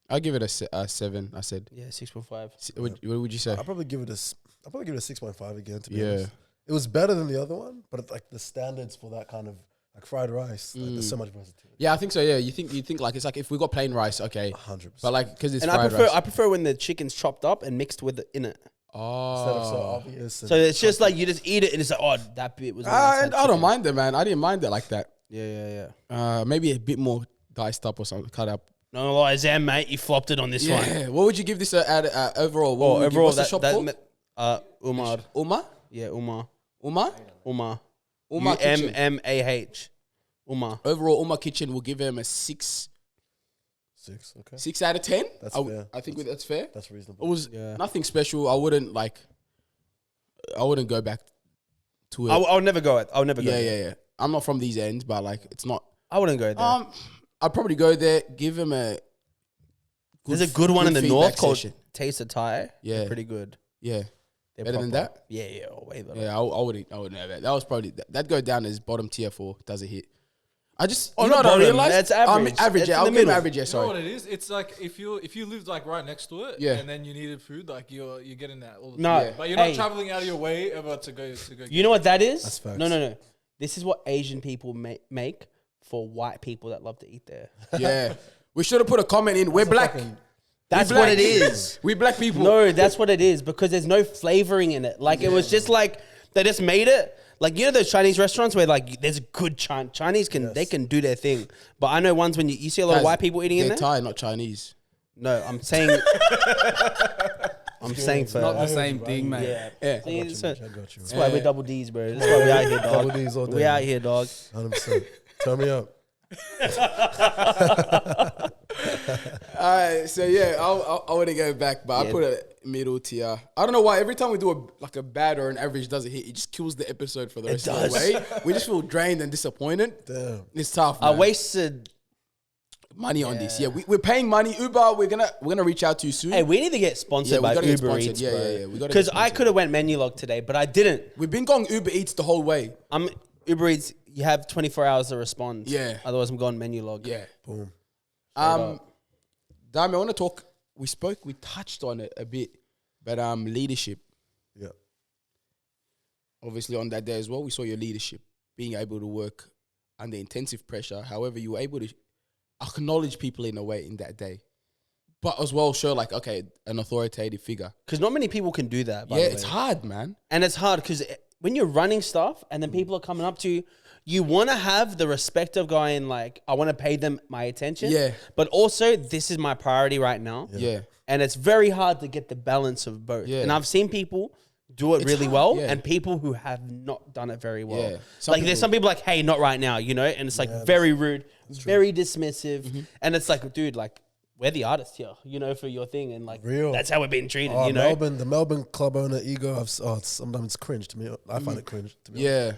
I'll give it a 7. I said. Yeah, 6.5. What would you say? I'll probably give it a 6.5 again. To be Yeah. honest, it was better than the other one, but like the standards for that kind of like fried rice, like, there's so much versatility. Yeah, I think so. Yeah, you think like it's like if we got plain rice, okay, 100%. but like because it's And fried I rice. prefer when the chicken's chopped up and mixed with it in it. Instead of so Oh, obvious. And So it's just like you just eat it and it's like, oh, that bit was. I don't mind it, man. I didn't mind it like that. Yeah, yeah. Maybe a bit more diced up or something, cut up. No lies there, mate. You flopped it on this one. Yeah. What would you give this overall? What Oh, would you give- overall, what's the shop called? Umar. Uma? Yeah, Umar. Uma? Umar. Uma Kitchen. UMMAH. Umar. Overall, Uma Kitchen will give him a 6 6, okay. out of 10. That's I, fair. I think that's fair. That's It reasonable. was Yeah. nothing special. I wouldn't go back to it. I'll never go. I'll never go. Yeah. I'm not from these ends, but like it's not. I wouldn't go there. I'd probably go there, give him a. There's a good one in the feedback north called session. Taste of Thai. Yeah. They're pretty good. Yeah, They're Better than proper. that? Yeah, way better. yeah. I wouldn't have that. That was probably that go down as bottom tier for does a hit. I just Oh, you know not what I bottom, realized? that's average. Average. It's Yeah, in I'll the give him middle. average. Yeah, You know sorry. what it is? It's like if you lived like right next to it, Yeah. and then you needed food, like you're getting that all the No, time. Yeah. But you're hey. not traveling out of your way ever to go. You know what that is? That's facts. No. This is what Asian people make for white people that love to eat there. Yeah, we should have put a comment in. We're black. That's We black. what it is. We black people. No, that's what it is because there's no flavoring in it. Like it was just like they just made it. Like you know those Chinese restaurants where like there's good Chinese they can do their thing, but I know ones when you see a lot of Guys, white people eating in they're there. Thai, not Chinese. No, I'm saying for Not the I heard same you, thing, right? mate. Yeah. See, I got you. that's why we're double D's, bro. That's why we out here, dog. Double D's all day. We out here, dog. 100%. Turn me up. Alright, so yeah, I want to go back, but I Yeah. put a middle tier. I don't know why. Every time we do a bad or an average doesn't hit, it just kills the episode for the rest of the does. way. We just feel drained and disappointed. Damn. It's tough. I Man. wasted. money on this. Yeah, we're paying money. Uber, we're gonna reach out to you soon. Hey, we need to get sponsored Yeah, we by gotta get Uber sponsored. Eats, Yeah, bro. yeah, yeah. We gotta Because get I sponsored. could have went menu log today, but I didn't. We've been going Uber Eats the whole way. I'm Uber Eats. You have 24 hours to respond. Yeah. Otherwise, I'm going menu log. Yeah. Boom. Dami, I want to talk. We touched on it a bit, but leadership. Yeah. Obviously, on that day as well, we saw your leadership, being able to work under intensive pressure. However, you were able to acknowledge people in a way in that day, but as well show like, okay, an authoritative figure. Because not many people can do that. By Yeah, the it's way. hard, man. And it's hard because when you're running stuff and then people are coming up to you, you want to have the respect of going like, I want to pay them my attention. Yeah. But also, this is my priority right now. Yeah. And it's very hard to get the balance of both. Yeah. And I've seen people do it It's really hard, well yeah. and people who have not done it very well. Yeah. Like there's some people like, hey, not right now, you know? And it's like very rude, very dismissive. Mm-hmm. And it's like, dude, like, we're the artists here, you know, for your thing. And like, Real. that's how we're being treated, Oh, you know? the Melbourne club owner ego. Sometimes it's cringe to me. I find it cringe. To be honest. Yeah.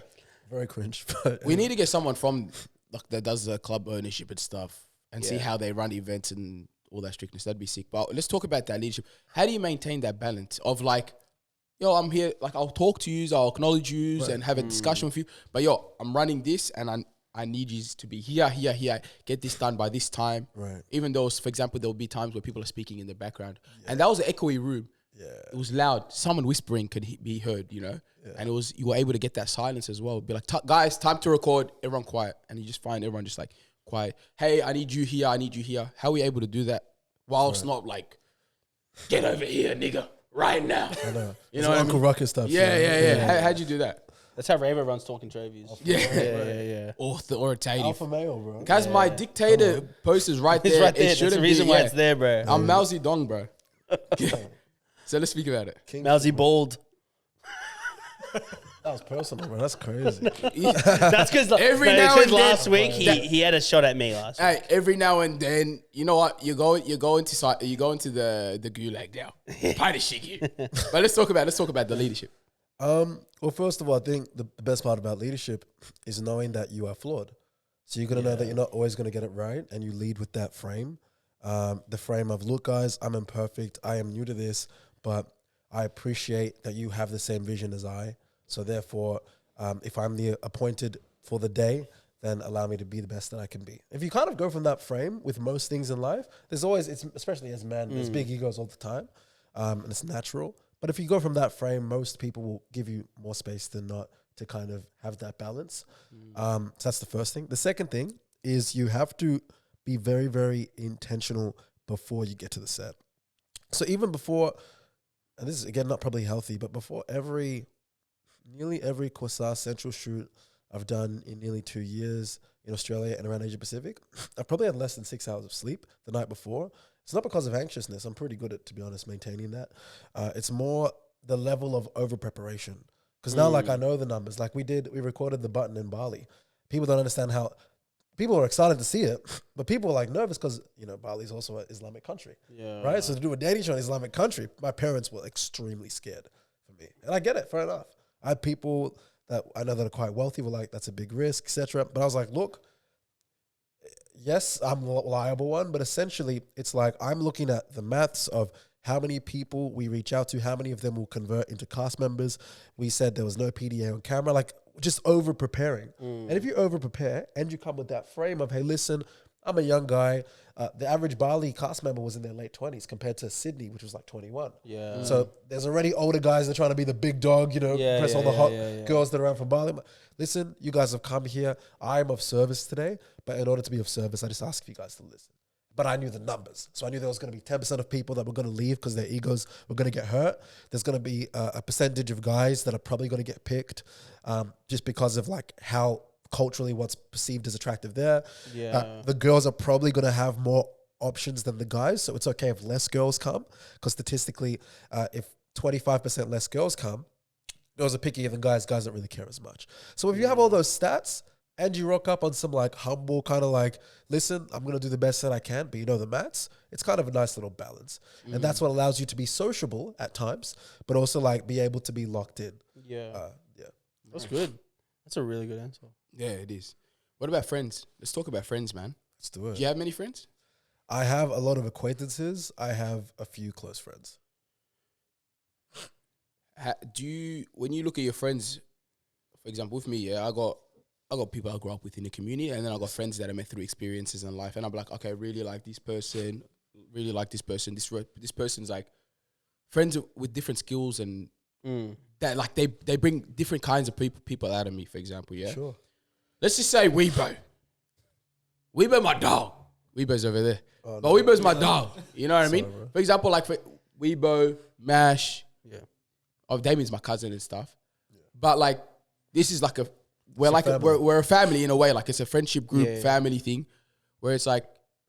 Very cringe. But We need to get someone from like that does the club ownership and stuff and see how they run events and all that strictness. That'd be sick. But let's talk about that leadership. How do you maintain that balance of like, yo, I'm here, like I'll talk to you, I'll acknowledge you and have a discussion with you. But yo, I'm running this and I need you to be here, get this done by this time. Right. Even though, for example, there'll be times where people are speaking in the background. And that was an echoey room. Yeah. It was loud. Someone whispering could be heard, you know? And you were able to get that silence as well. Be like, guys, time to record, everyone quiet. And you just find everyone just like quiet. Hey, I need you here, I need you here. How are we able to do that? Whilst not like, get over here, nigga, right now. I know. You It's know what I Uncle mean? Ruckus stuff. Yeah. How'd you do that? That's how Raver runs Talking Trophies. Yeah. Authoritative. Alpha male, bro. Guys, my dictator post is right It's there. right there. It That's shouldn't the reason be, why yeah. it's there, bro. I'm Mao Zedong, bro. So let's speak about it. Mousy Bold. That was personal, bro. That's crazy. That's because Every now and then- last week he had a shot at me last week. Hey, every now and then, you know what? You go into the gulag now. Pint of shit. But let's talk about the leadership. Well, first of all, I think the best part about leadership is knowing that you are flawed. So you're gonna know that you're not always gonna get it right, and you lead with that frame. The frame of, look, guys, I'm imperfect. I am new to this, but I appreciate that you have the same vision as I. So therefore, if I'm the appointed for the day, then allow me to be the best that I can be. If you kind of go from that frame with most things in life, there's always, especially as men, there's big egos all the time, and it's natural. But if you go from that frame, most people will give you more space than not to kind of have that balance. So that's the first thing. The second thing is you have to be very, very intentional before you get to the set. So even before, and this is again not probably healthy, but before nearly every Corsair Central shoot I've done in nearly 2 years in Australia and around Asia Pacific, I've probably had less than 6 hours of sleep the night before. It's not because of anxiousness. I'm pretty good at, to be honest, maintaining that. It's more the level of over preparation. Because now, like, I know the numbers. Like we recorded the button in Bali. People don't understand how. People are excited to see it, but people are like nervous because, you know, Bali is also an Islamic country. Yeah. Right? So to do a dating show in an Islamic country, my parents were extremely scared for me. And I get it, fair enough. I had people that I know that are quite wealthy were like, that's a big risk, etc. But I was like, look, yes, I'm a liable one, but essentially it's like I'm looking at the maths of how many people we reach out to, how many of them will convert into cast members. We said there was no PDA on camera, like just over preparing. And if you over prepare and you come with that frame of, hey, listen, I'm a young guy. The average Bali cast member was in their late 20s compared to Sydney, which was like 21. Yeah. So there's already older guys that are trying to be the big dog, you know, press all the hot girls that are around from Bali. Listen, you guys have come here. I'm of service today, but in order to be of service, I just ask you guys to listen. But I knew the numbers. So I knew there was going to be 10% of people that were going to leave because their egos were going to get hurt. There's going to be a percentage of guys that are probably going to get picked just because of like how culturally what's perceived as attractive there. Yeah. The girls are probably going to have more options than the guys. So it's okay if less girls come because statistically, if 25% less girls come, girls are pickier than guys. Guys don't really care as much. So if you have all those stats, and you rock up on some like humble kind of like, listen, I'm going to do the best that I can, but you know the maths, it's kind of a nice little balance. And that's what allows you to be sociable at times, but also like be able to be locked in. Yeah. That's good. That's a really good answer. Yeah, it is. What about friends? Let's talk about friends, man. Let's do it. Do you have many friends? I have a lot of acquaintances. I have a few close friends. When you look at your friends, for example, with me, I got people I grew up with in the community, and then I got friends that I met through experiences in life, and I'm like, okay, I really like this person, This person's like friends with different skills, and that like they bring different kinds of people out of me. For example, Sure. Let's just say Weebo, my dog. Weebo's over there, but no. Weebo's my dog. You know what I mean? Bro. For example, like for Weebo, Mash, Damian's my cousin and stuff, but like this is like we're a family in a way. Like it's a friendship group, family thing, where it's like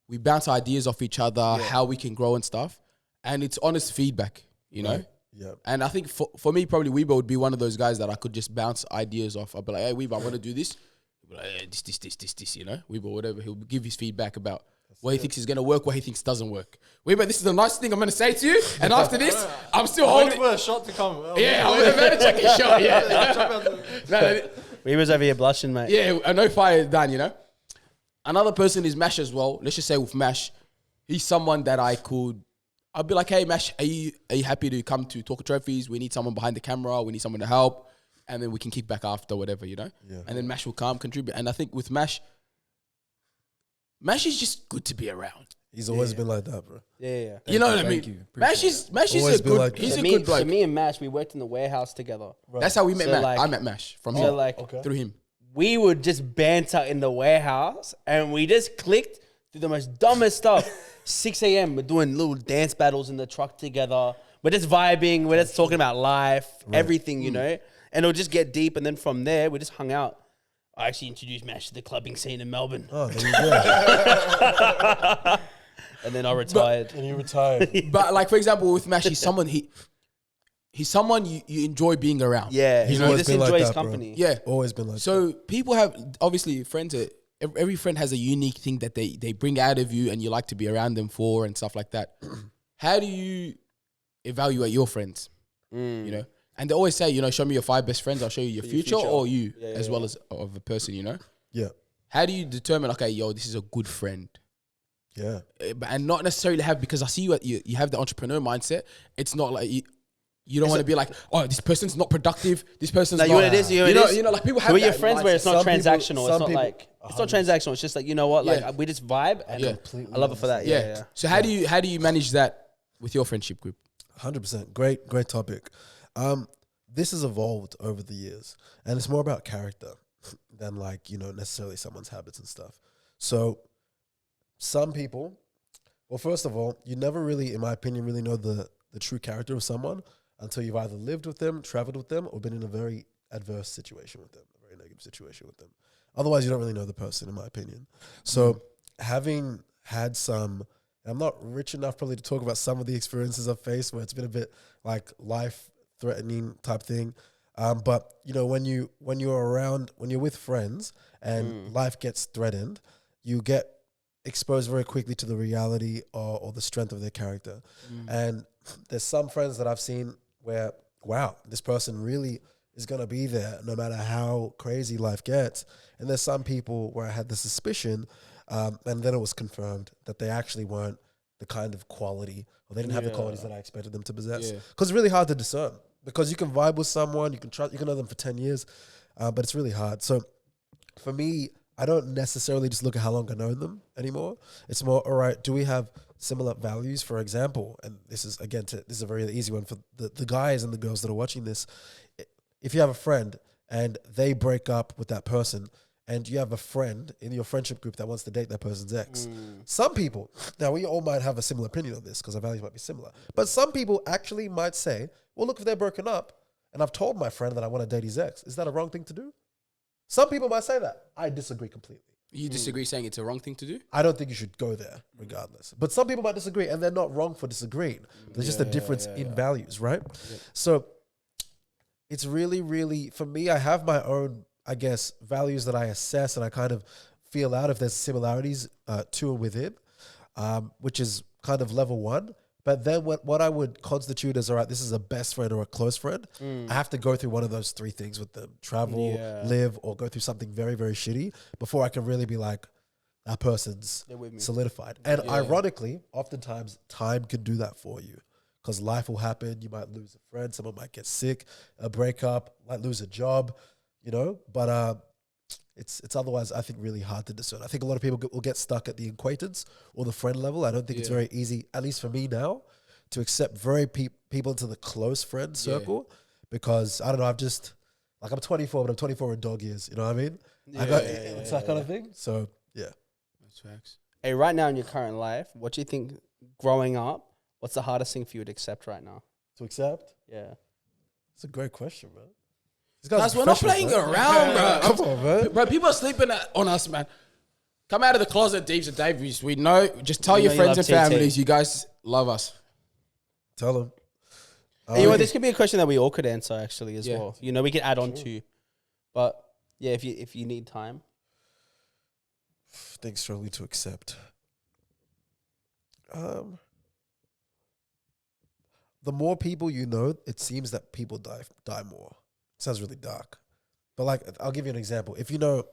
we bounce ideas off each other, how we can grow and stuff, and it's honest feedback, you know. Yeah. And I think for me, probably Weebo would be one of those guys that I could just bounce ideas off. I'd be like, hey, Weebo, I want to do this. He'd be like, hey, this, you know. Weebo, whatever. He'll give his feedback about what he thinks is going to work, what he thinks doesn't work. Weebo, this is the nice thing I'm going to say to you. And after this, I'm still holding. For a shot to come. Yeah, I'm going to check his shot. Yeah. Weebo's over here blushing, mate. Yeah, I know fire is done, you know. Another person is Mash as well. Let's just say with Mash, he's someone that I'd be like, hey, Mash, are you happy to come to Talk Trophies? We need someone behind the camera. We need someone to help. And then we can kick back after, whatever, you know. Yeah. And then Mash will come, contribute. And I think with Mash is just good to be around. He's always been like that, bro. Yeah. You know what I mean? Mash is a good, like he's a me, good bloke. For me and Mash, we worked in the warehouse together. Right. That's how we met So Mash. like- I met Mash from So him, like, through him. we would just banter in the warehouse and we just clicked through the most dumbest stuff. 6 a.m. we're doing little dance battles in the truck together. We're just vibing. We're just talking about life, everything, you know. And it'll just get deep. And then from there, we just hung out. I actually introduced Mash to the clubbing scene in Melbourne. Oh, there you go. And then I retired. And you retired. But like, for example, with Mash, he's someone, he's someone you enjoy being around. Yeah, He's you always just been like enjoy his that, bro. company. Yeah. Always been like So people have obviously friends. Every friend has a unique thing that they bring out of you, and you like to be around them for and stuff like that. How do you evaluate your friends? You know, and they always say, you know, show me your 5 best friends, I'll show you your future, or you as well as of a person. You know, Yeah. how do you determine? Okay, yo, this is a good friend. Yeah. And not necessarily have, because I see you have the entrepreneur mindset. It's not like you don't want to be like, oh, this person's not productive. This person's No, not. you know what it is? You know, like people have so with that your friends where mindset. it's not Some people- transactional. some It's not people- like it's not transactional. It's just like, you know what, Yeah. like we just vibe, and Yeah. I love it for that. Yeah. So how do you manage that with your friendship group? 100%. Great topic. This has evolved over the years, and it's more about character than like, you know, necessarily someone's habits and stuff. So some people, well, first of all, you never really, in my opinion, really know the true character of someone until you've either lived with them, traveled with them, or been in a very adverse situation with them, a very negative situation with them. Otherwise, you don't really know the person, in my opinion. So having had some, I'm not rich enough probably to talk about some of the experiences I've faced where it's been a bit like life-threatening type thing. But you know, when you're with friends and life gets threatened, you get exposed very quickly to the reality or the strength of their character. And there's some friends that I've seen where, wow, this person really is going to be there no matter how crazy life gets. And there's some people where I had the suspicion, and then it was confirmed that they actually weren't the kind of quality, or they didn't have the qualities that I expected them to possess. Because it's really hard to discern, because you can vibe with someone, you can trust, you can know them for 10 years, but it's really hard. So for me, I don't necessarily just look at how long I know them anymore. It's more, all right, do we have similar values, for example? And this is, again, this is a very easy one for the guys and the girls that are watching this. If you have a friend and they break up with that person, and you have a friend in your friendship group that wants to date that person's ex, some people, now we all might have a similar opinion on this because our values might be similar, but some people actually might say, well, look, if they're broken up and I've told my friend that I want to date his ex, is that a wrong thing to do? Some people might say that. I disagree completely. You disagree, saying it's a wrong thing to do? I don't think you should go there regardless. But some people might disagree, and they're not wrong for disagreeing. There's just a difference in values, right? Yeah. So it's really, really, for me, I have my own, I guess, values that I assess and I kind of feel out if there's similarities to and within, which is kind of level 1. But then what I would constitute as, all right, this is a best friend or a close friend, I have to go through one of those 3 things with them: travel, live, or go through something very, very shitty before I can really be like, that person's solidified. And ironically, oftentimes time can do that for you, because life will happen. You might lose a friend, someone might get sick, a breakup, might lose a job, you know, but it's otherwise, I think, really hard to discern. I think a lot of people will get stuck at the acquaintance or the friend level. I don't think it's very easy, at least for me now, to accept people into the close friend circle, because I don't know, I'm 24, but I'm 24 in dog years. You know what I mean? It's that kind of thing. So yeah, that's facts. Hey, right now in your current life, what do you think growing up? What's the hardest thing for you to accept right now? To accept? Yeah, it's a great question, man. Guys, we're not playing around, bro. Come on, man. Bro, people are sleeping on us, man. Come out of the closet, Deevs and Daveys. We know. Just tell your friends and families you guys love us. Tell them. You know, this could be a question that we all could answer actually as well. You know, we can add on to, but yeah, if you need time. Things struggling to accept. The more people you know, it seems that people die more. Sounds really dark, but like, I'll give you an example. If you know,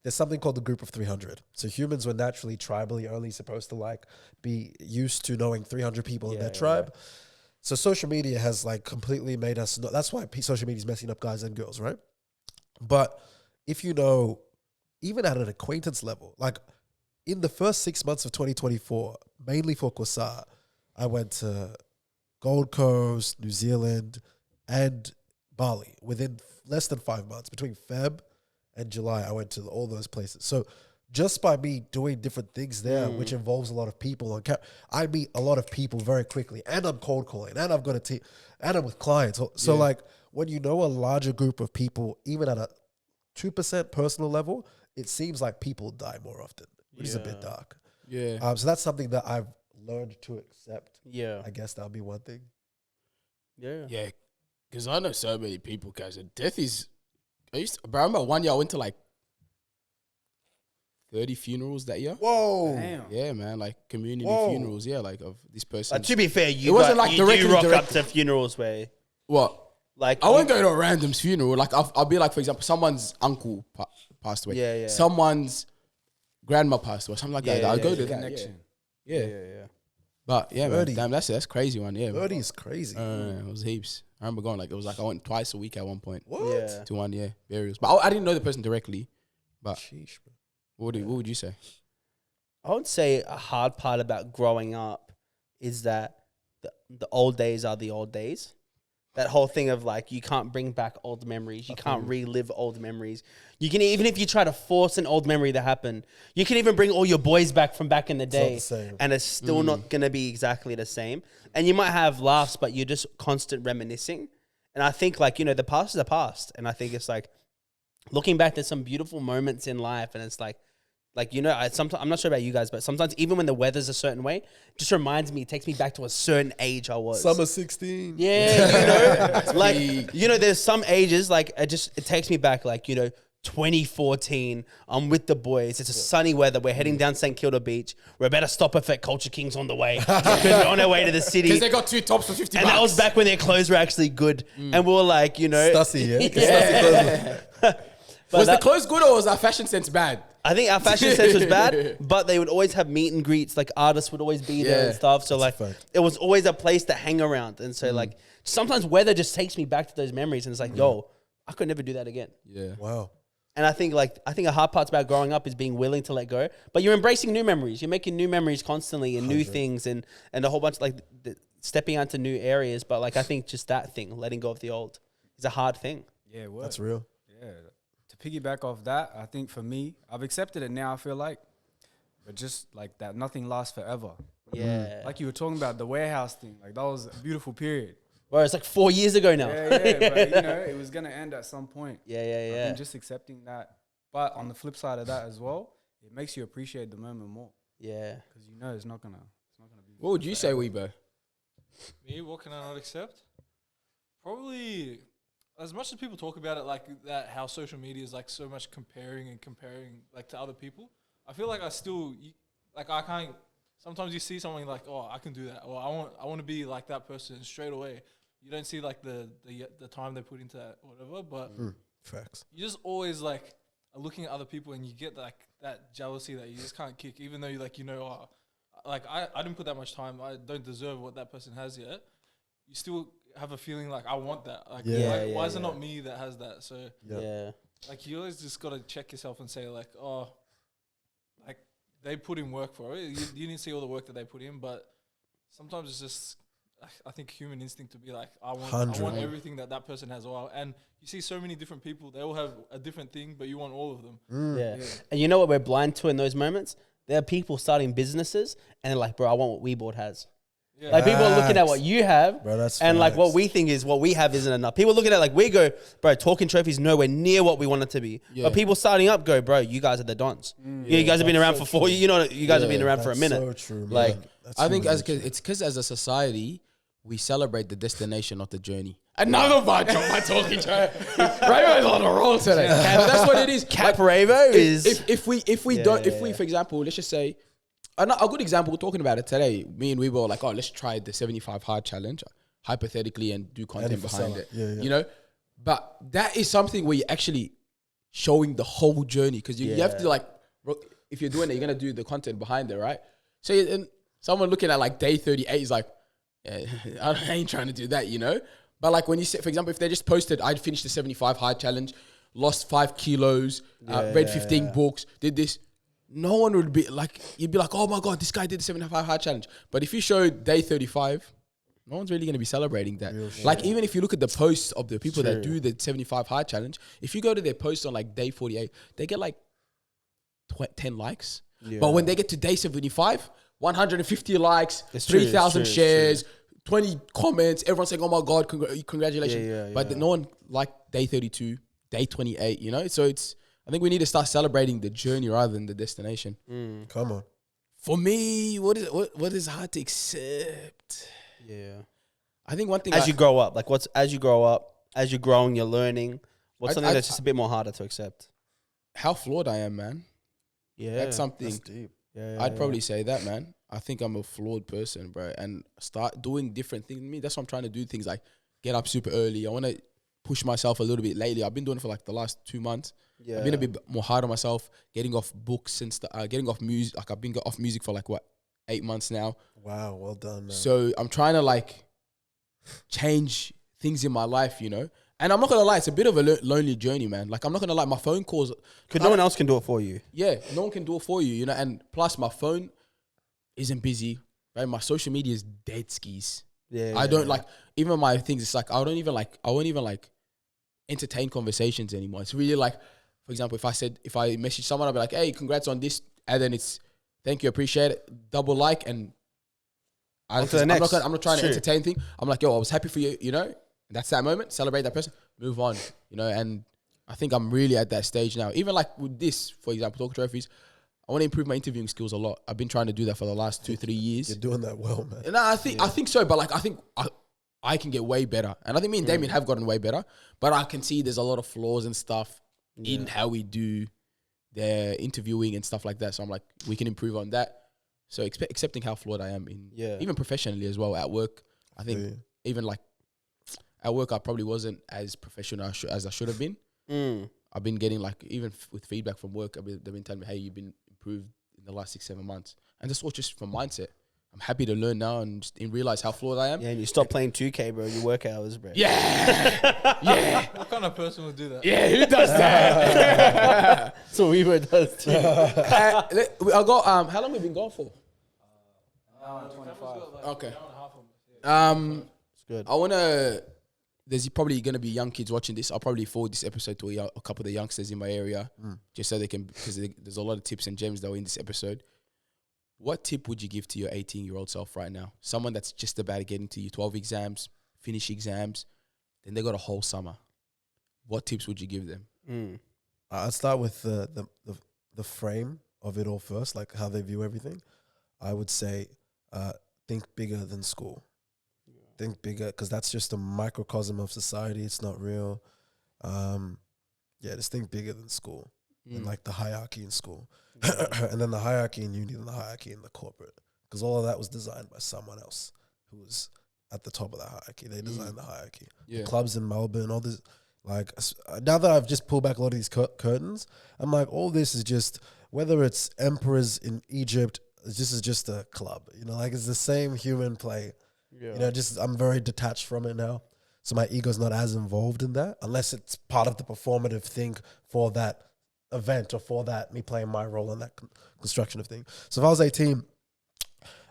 there's something called the group of 300. So humans were naturally tribally only supposed to like be used to knowing 300 people in their tribe. Yeah. So social media has like completely made us know. That's why social media is messing up guys and girls, right? But if you know, even at an acquaintance level, like in the first 6 months of 2024, mainly for Kwasar, I went to Gold Coast, New Zealand, and Bali. Within less than 5 months, between Feb and July, I went to all those places. So just by me doing different things there, which involves a lot of people, I meet a lot of people very quickly, and I'm cold calling, and I've got a team, and I'm with clients. So like, when you know a larger group of people, even at a 2% personal level, it seems like people die more often, which is a bit dark. Yeah. So that's something that I've learned to accept. Yeah. I guess that'll be one thing. Yeah. Yeah, because I know so many people, guys. Death is. But I remember one year I went to like 30 funerals that year. Whoa. Damn. Yeah, man, like community Whoa. funerals. Yeah, like of this person. But to be fair, you It wasn't got, like you directly rock up direct- to funerals where What? like I won't go to a random's funeral. Like I'll be like, for example, someone's uncle passed away. Yeah, yeah. Someone's grandma passed away. Something like that. Yeah, I'll yeah, go yeah. to that. Connection. Yeah. yeah, yeah. yeah. But yeah, man, 30. damn, that's crazy one. Yeah, man. 30 is crazy. It was heaps. I remember going like it was like I went twice a week at one point What? Yeah. to one burials. But I didn't know the person directly. But Sheesh, bro. what would you say? I would say a hard part about growing up is that the old days are the old days. That whole thing of like you can't bring back old memories, you can't relive old memories. You can, even if you try to force an old memory to happen, you can even bring all your boys back from back in the not day, the same. and it's still not gonna be exactly the same. And you might have laughs, but you're just constant reminiscing. And I think like the past is the past, and I think it's like looking back, there's some beautiful moments in life, and it's like sometimes I'm not sure about you guys, but sometimes even when the weather's a certain way, it just reminds me, it takes me back to a certain age I was. Summer 16. Yeah, like there's some ages like it takes me back, like 2014. I'm with the boys. It's a sunny weather. We're heading down St Kilda Beach. We're about to stop off at Culture Kings on the way because we're on our way to the city. Because they got 2 tops for 50 And bucks. that was back when their clothes were actually good, and we were like, Stussy, yeah? 'Cause Yeah. But Was that- the clothes good or was our fashion sense bad? I think our fashion sense was bad, but they would always have meet and greets. Like artists would always be there Yeah, and stuff. So like, a fact. it was always a place to hang around. And so like, sometimes weather just takes me back to those memories, and it's like, yo, I could never do that again. Yeah. Wow. And I think a hard part about growing up is being willing to let go, but you're embracing new memories. You're making new memories constantly and new things and a whole bunch like stepping onto new areas. But like, I think just that thing, letting go of the old, is a hard thing. Yeah, what? That's real. Yeah. To piggyback off that, I think for me, I've accepted it now, I feel like. But just like that, nothing lasts forever. Yeah. Like you were talking about the warehouse thing. Like that was a beautiful period. Well, it's like 4 years ago now. Yeah, but it was going to end at some point. Yeah. I think just accepting that. But on the flip side of that as well, it makes you appreciate the moment more. Yeah. Because it's not gonna be. What would you say, Weebo? Me, what can I not accept? Probably, as much as people talk about it, like that, how social media is like so much comparing like to other people. I feel like I can't. Sometimes you see something like, oh, I can do that, or I want to be like that person straight away. You don't see like the time they put into that or whatever, but Facts. you just always like are looking at other people and you get like that jealousy that you just can't kick, even though you I didn't put that much time. I don't deserve what that person has yet. You still have a feeling like I want that. Like, why is it not me that has that? So Yeah. like you always just got to check yourself and say like, oh, like they put in work for it. You didn't see all the work that they put in, but sometimes it's just, I think human instinct to be like, I want everything that person has. And you see so many different people, they all have a different thing, but you want all of them. Yeah. And you know what we're blind to in those moments? There are people starting businesses and they're like, bro, I want what WeBoard has. Yeah. Like people are looking at Facts. what you have, Bro, that's and like what facts. we think is what we have isn't enough. People looking at like we go, bro, talking trophies nowhere near what we want it to be. Yeah. But people starting up go, bro, you guys are the dons. You guys have been around for 4 years. You know, you guys have been around for a That's minute. so true, man. Like, That's I think so it's because as a society, we celebrate the destination, not the journey. Another bunch of my talking to Rainbow's on a roll today. But that's what it is. Cap Ravo is If we for example, let's just say a good example, we're talking about it today. Me and we were like, oh, let's try the 75 hard challenge, hypothetically, and do content behind it. Yeah. You know, but that is something where you're actually showing the whole journey, because you have to like, if you're doing it, you're gonna do the content behind it, right? So and someone looking at like day 38 is like, yeah, I ain't trying to do that, you know. But like when you say, for example, if they just posted, I'd finished the 75 hard challenge, lost 5 kilos, read 15 books, did this. No one would be like, you'd be like, oh my God, this guy did the 75 hard challenge. But if you show day 35, no one's really going to be celebrating that. Like even if you look at the posts of the people that do the 75 hard challenge, if you go to their posts on like day 48, they get like 10 likes. But when they get to day 75, 150 likes, 3,000 shares, 20 comments, everyone's saying, oh my God, congratulations. But no one liked day 32, day 28, you know? So I think we need to start celebrating the journey rather than the destination. Come on. For me, what is hard to accept? yeah. I think one thing As you grow up, like as you grow up, as you're growing, you're learning. What's something that's just a bit more harder to accept? how flawed I am, man. Yeah, That's something. That's deep. Yeah, I'd probably say that, man. I think I'm a flawed person, bro, and start doing different things. That's what I'm trying to do. Things like get up super early. I want to push myself a little bit lately. I've been doing it for like the last 2 months. Yeah. I've been a bit more hard on myself, getting off books and getting off music. Like I've been off music for like 8 months now. Wow, well done, man. So I'm trying to like change things in my life, you know. And I'm not gonna lie, it's a bit of a lonely journey, man. Like I'm not gonna lie, my phone calls. Because no one else can do it for you. Yeah, no one can do it for you, you know. And plus, my phone isn't busy. Right, my social media is dead skis. Yeah. I don't like even my things. It's like I won't even like entertain conversations anymore. It's really like, for example, if I message someone, I'll be like, hey, congrats on this, and then it's thank you, appreciate it, double like, and I'm not trying to entertain thing. I'm like, yo, I was happy for you, you know. That's that moment. Celebrate that person. Move on, you know. And I think I'm really at that stage now. Even like with this, for example, Talk Trophies, I want to improve my interviewing skills a lot. I've been trying to do that for the last 2-3 years. You're doing that well, man. And I think so, but like I think I can get way better. And I think me and Damian have gotten way better. But I can see there's a lot of flaws and stuff in how we do the interviewing and stuff like that. So I'm like, we can improve on that. So accepting how flawed I am even professionally as well at work. I think even like at work, I probably wasn't as professional as I should have been. I've been getting like, even with feedback from work, they've been telling me, hey, you've been improved in the last 6-7 months. And that's all just from mindset. I'm happy to learn now and realize how flawed I am. Yeah, and you stop playing 2K, bro. You work hours, bro. Yeah. Yeah. What kind of person would do that? Yeah, who does that? So we were does too. I got, how long have we been gone for? Hour 25. Okay. It's good. I want to, there's probably going to be young kids watching this. I'll probably forward this episode to a couple of the youngsters in my area just so they can, because there's a lot of tips and gems that were in this episode. What tip would you give to your 18-year-old self right now? Someone that's just about to get into your 12 exams, finish exams, then they got a whole summer. What tips would you give them? I'd start with the frame of it all first, like how they view everything. I would say think bigger than school. Think bigger, because that's just a microcosm of society. It's not real. Just think bigger than school and like the hierarchy in school. And then the hierarchy in uni and the hierarchy in the corporate. Because all of that was designed by someone else who was at the top of the hierarchy. They designed the hierarchy. The clubs in Melbourne, all this. Like, now that I've just pulled back a lot of these curtains, I'm like, all this is just, whether it's emperors in Egypt, this is just a club. You know, like it's the same human play. Yeah. You know, just I'm very detached from it now. So my ego's not as involved in that, unless it's part of the performative thing for that event or for that, me playing my role in that construction of thing. So if I was 18,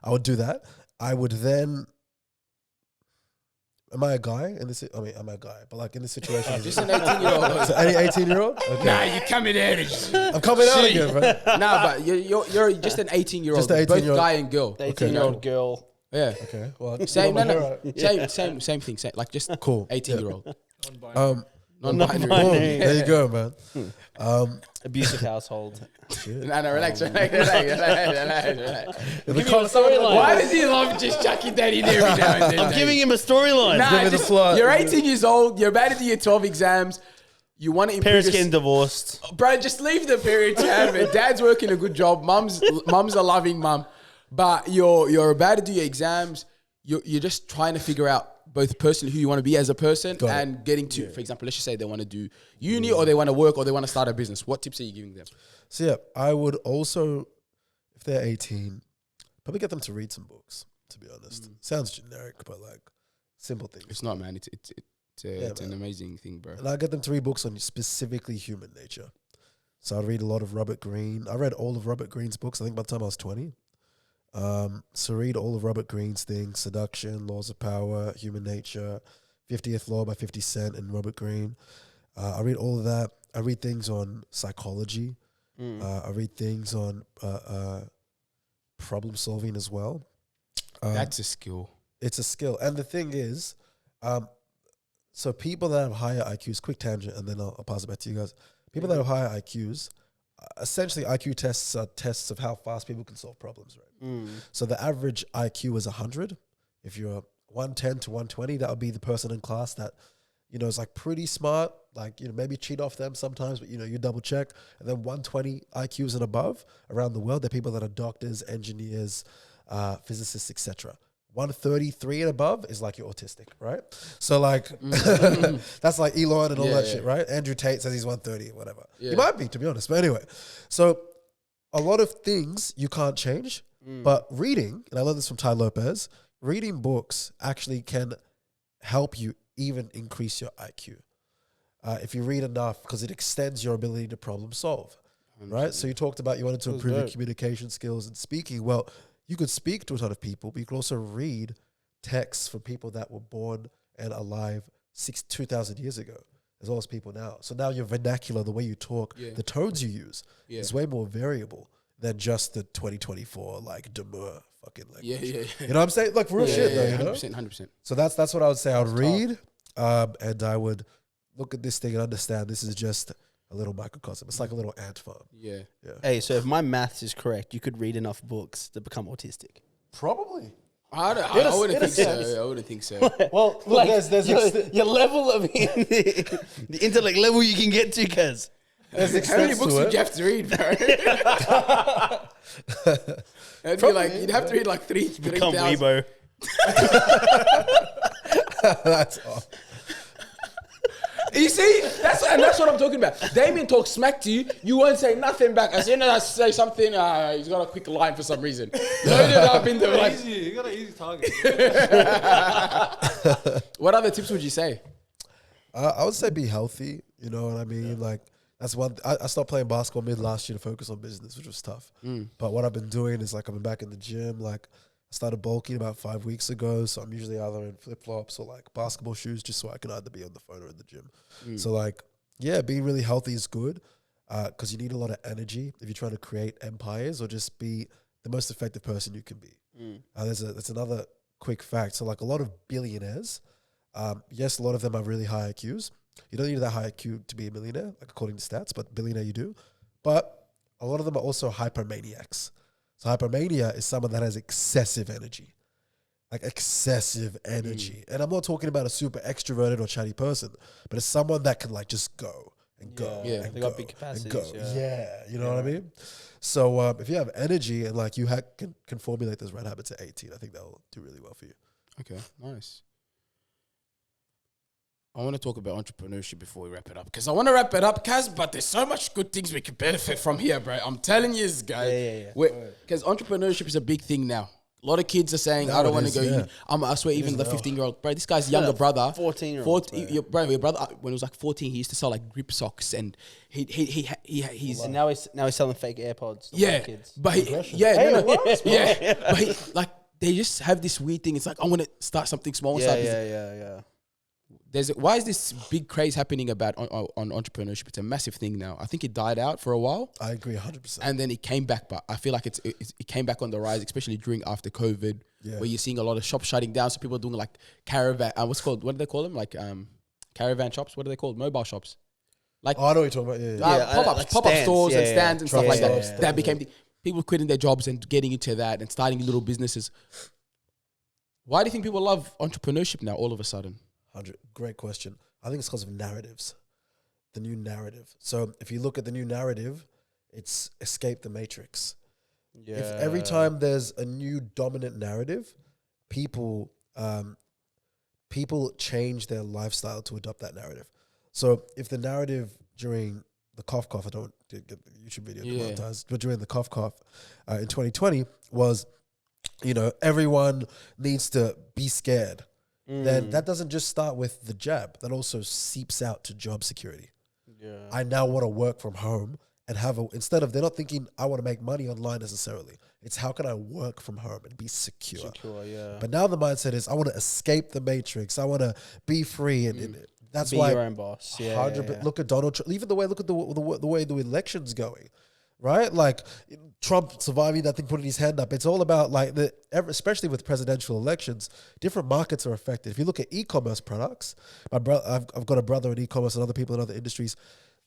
I would do that. I would then... Am I a guy in this? I mean, I'm a guy, but like in this situation, Just an 18-year-old. So any 18-year-old? Okay. Nah, you coming out. I'm coming out again, bro. Nah, but you're just an 18-year-old. Just an Both 18-year-old. guy and girl. 18-year-old girl. Yeah. Okay. Well, Same, you're no, my no. hero. Same thing. Like just Cool. 18-year-old. Boom, Non-binary. there you go, man. Abusive household. Nah, relax. Relax. Why does he love just chucking that in every now and then? I'm giving him a storyline. Nah, Give me the just, plot. you're 18 years old. You're about to do your 12 exams. You want to improve Parents your getting divorced. Bro, just leave the parents have it. Dad's working a good job. Mum's a loving mum. But you're about to do your exams. You're just trying to figure out both personally who you want to be as a person and getting to, for example, let's just say they want to do uni or they want to work or they want to start a business. What tips are you giving them? So yeah, I would also, if they're 18, probably get them to read some books, to be honest. Sounds generic, but like simple things. It's not, man. It's an amazing thing, bro. And I get them to read books on specifically human nature. So I read a lot of Robert Greene. I read all of Robert Greene's books, I think by the time I was 20. So read all of Robert Greene's things: Seduction, Laws of Power, Human Nature, 50th Law by 50 Cent and Robert Greene. I read all of that. I read things on psychology. I read things on problem solving as well. That's a skill. It's a skill. And the thing is, so people that have higher IQs, quick tangent, and then I'll pass it back to you guys. People that have higher IQs, essentially IQ tests are tests of how fast people can solve problems, right? So the average IQ is 100 if you're 110 to 120, that would be the person in class that, you know, is like pretty smart, like, you know, maybe cheat off them sometimes, but, you know, you double check. And then 120 IQs and above around the world, they're people that are doctors, engineers, physicists, etc. 133 and above is like you're autistic, right? So like, that's like Elon and all that shit, right? Andrew Tate says he's 130 or whatever. Yeah. He might be, to be honest. But anyway, so a lot of things you can't change, but reading, and I learned this from Ty Lopez, reading books actually can help you even increase your IQ. If you read enough, because it extends your ability to problem solve, right? So you talked about you wanted to improve your communication skills and speaking. Well, you could speak to a ton of people, but you could also read texts from people that were born and alive 2,000 years ago, as well as people now. So now your vernacular, the way you talk, the tones you use, is way more variable than just the 2024 like demure fucking language. You know what I'm saying? Like real shit though, you know? 100%. So that's what I would say. I would read, and I would look at this thing and understand this is just a little microcosm. It's like a little ant farm. Yeah. Hey, so if my maths is correct, you could read enough books to become autistic. Probably. I wouldn't think so. I wouldn't think so. Well, look, Like there's your level of the intellect level you can get to, cuz. How many books would you have to read, bro? It'd be like, you'd have to read like 3,000. Become Weibo. That's off. You see, that's what I'm talking about. Damian talks smack to you, you won't say nothing back. As soon as I say something, he's got a quick line for some reason. Load it up into like. Easy, you got an easy target. What other tips would you say? I would say be healthy. You know what I mean? Like that's one. I stopped playing basketball mid last year to focus on business, which was tough. But what I've been doing is like I've been back in the gym. Like I started bulking about 5 weeks ago, so I'm usually either in flip flops or like basketball shoes, just so I can either be on the phone or in the gym. So like, yeah, being really healthy is good because you need a lot of energy if you're trying to create empires or just be the most effective person you can be. That's another quick fact. So like a lot of billionaires, yes, a lot of them have really high IQs. You don't need that high IQ to be a millionaire, like according to stats, but billionaire you do. But a lot of them are also hypermaniacs. So hypermania is someone that has excessive energy, like excessive energy. And I'm not talking about a super extroverted or chatty person, but it's someone that can like just go and go. Yeah, and they go got big capacities. and go. You know what I mean? So if you have energy and like you can formulate those right habits at 18, I think that'll do really well for you. Okay, nice. I want to talk about entrepreneurship before we wrap it up. Because I want to wrap it up, Kaz, but there's so much good things we can benefit from here, bro. I'm telling you, guys. Because entrepreneurship is a big thing now. A lot of kids are saying, I don't want to go. yeah. I swear, even the 15-year-old, bro, this guy's younger brother. 14-year-old. Your brother, when he was like 14, he used to sell like grip socks. And he's... And now he's selling fake AirPods to Yeah, kids. but like they just have this weird thing. It's like, I want to start something small. Yeah. Why is this big craze happening about on entrepreneurship? It's a massive thing now. I think it died out for a while. I agree 100%. And then it came back, but I feel like it came back on the rise, especially after COVID, where you're seeing a lot of shops shutting down. So people are doing like caravan, what do they call them? Like caravan shops. What are they called? Mobile shops. Like I know what you're talking about. pop-up stores and stands, stands and stuff like that. Yeah. That became people quitting their jobs and getting into that and starting little businesses. Why do you think people love entrepreneurship now all of a sudden? 100. Great question. I think it's because of narratives. The new narrative. So if you look at the new narrative, it's escape the matrix. Yeah. If every time there's a new dominant narrative, people change their lifestyle to adopt that narrative. So if the narrative during the cough, I don't get the YouTube video demonetized, but during the cough in 2020 was, everyone needs to be scared. Then that doesn't just start with the jab. That also seeps out to job security. Yeah. I now want to work from home and they're not thinking I want to make money online necessarily. It's how can I work from home and be secure. But now the mindset is I want to escape the matrix. I want to be free and that's be why your own boss. Look at Donald Trump. Even look at the way the election's going. Right? Like Trump surviving that thing, putting his hand up. It's all about especially with presidential elections, different markets are affected. If you look at e-commerce products, I've got a brother in e-commerce and other people in other industries.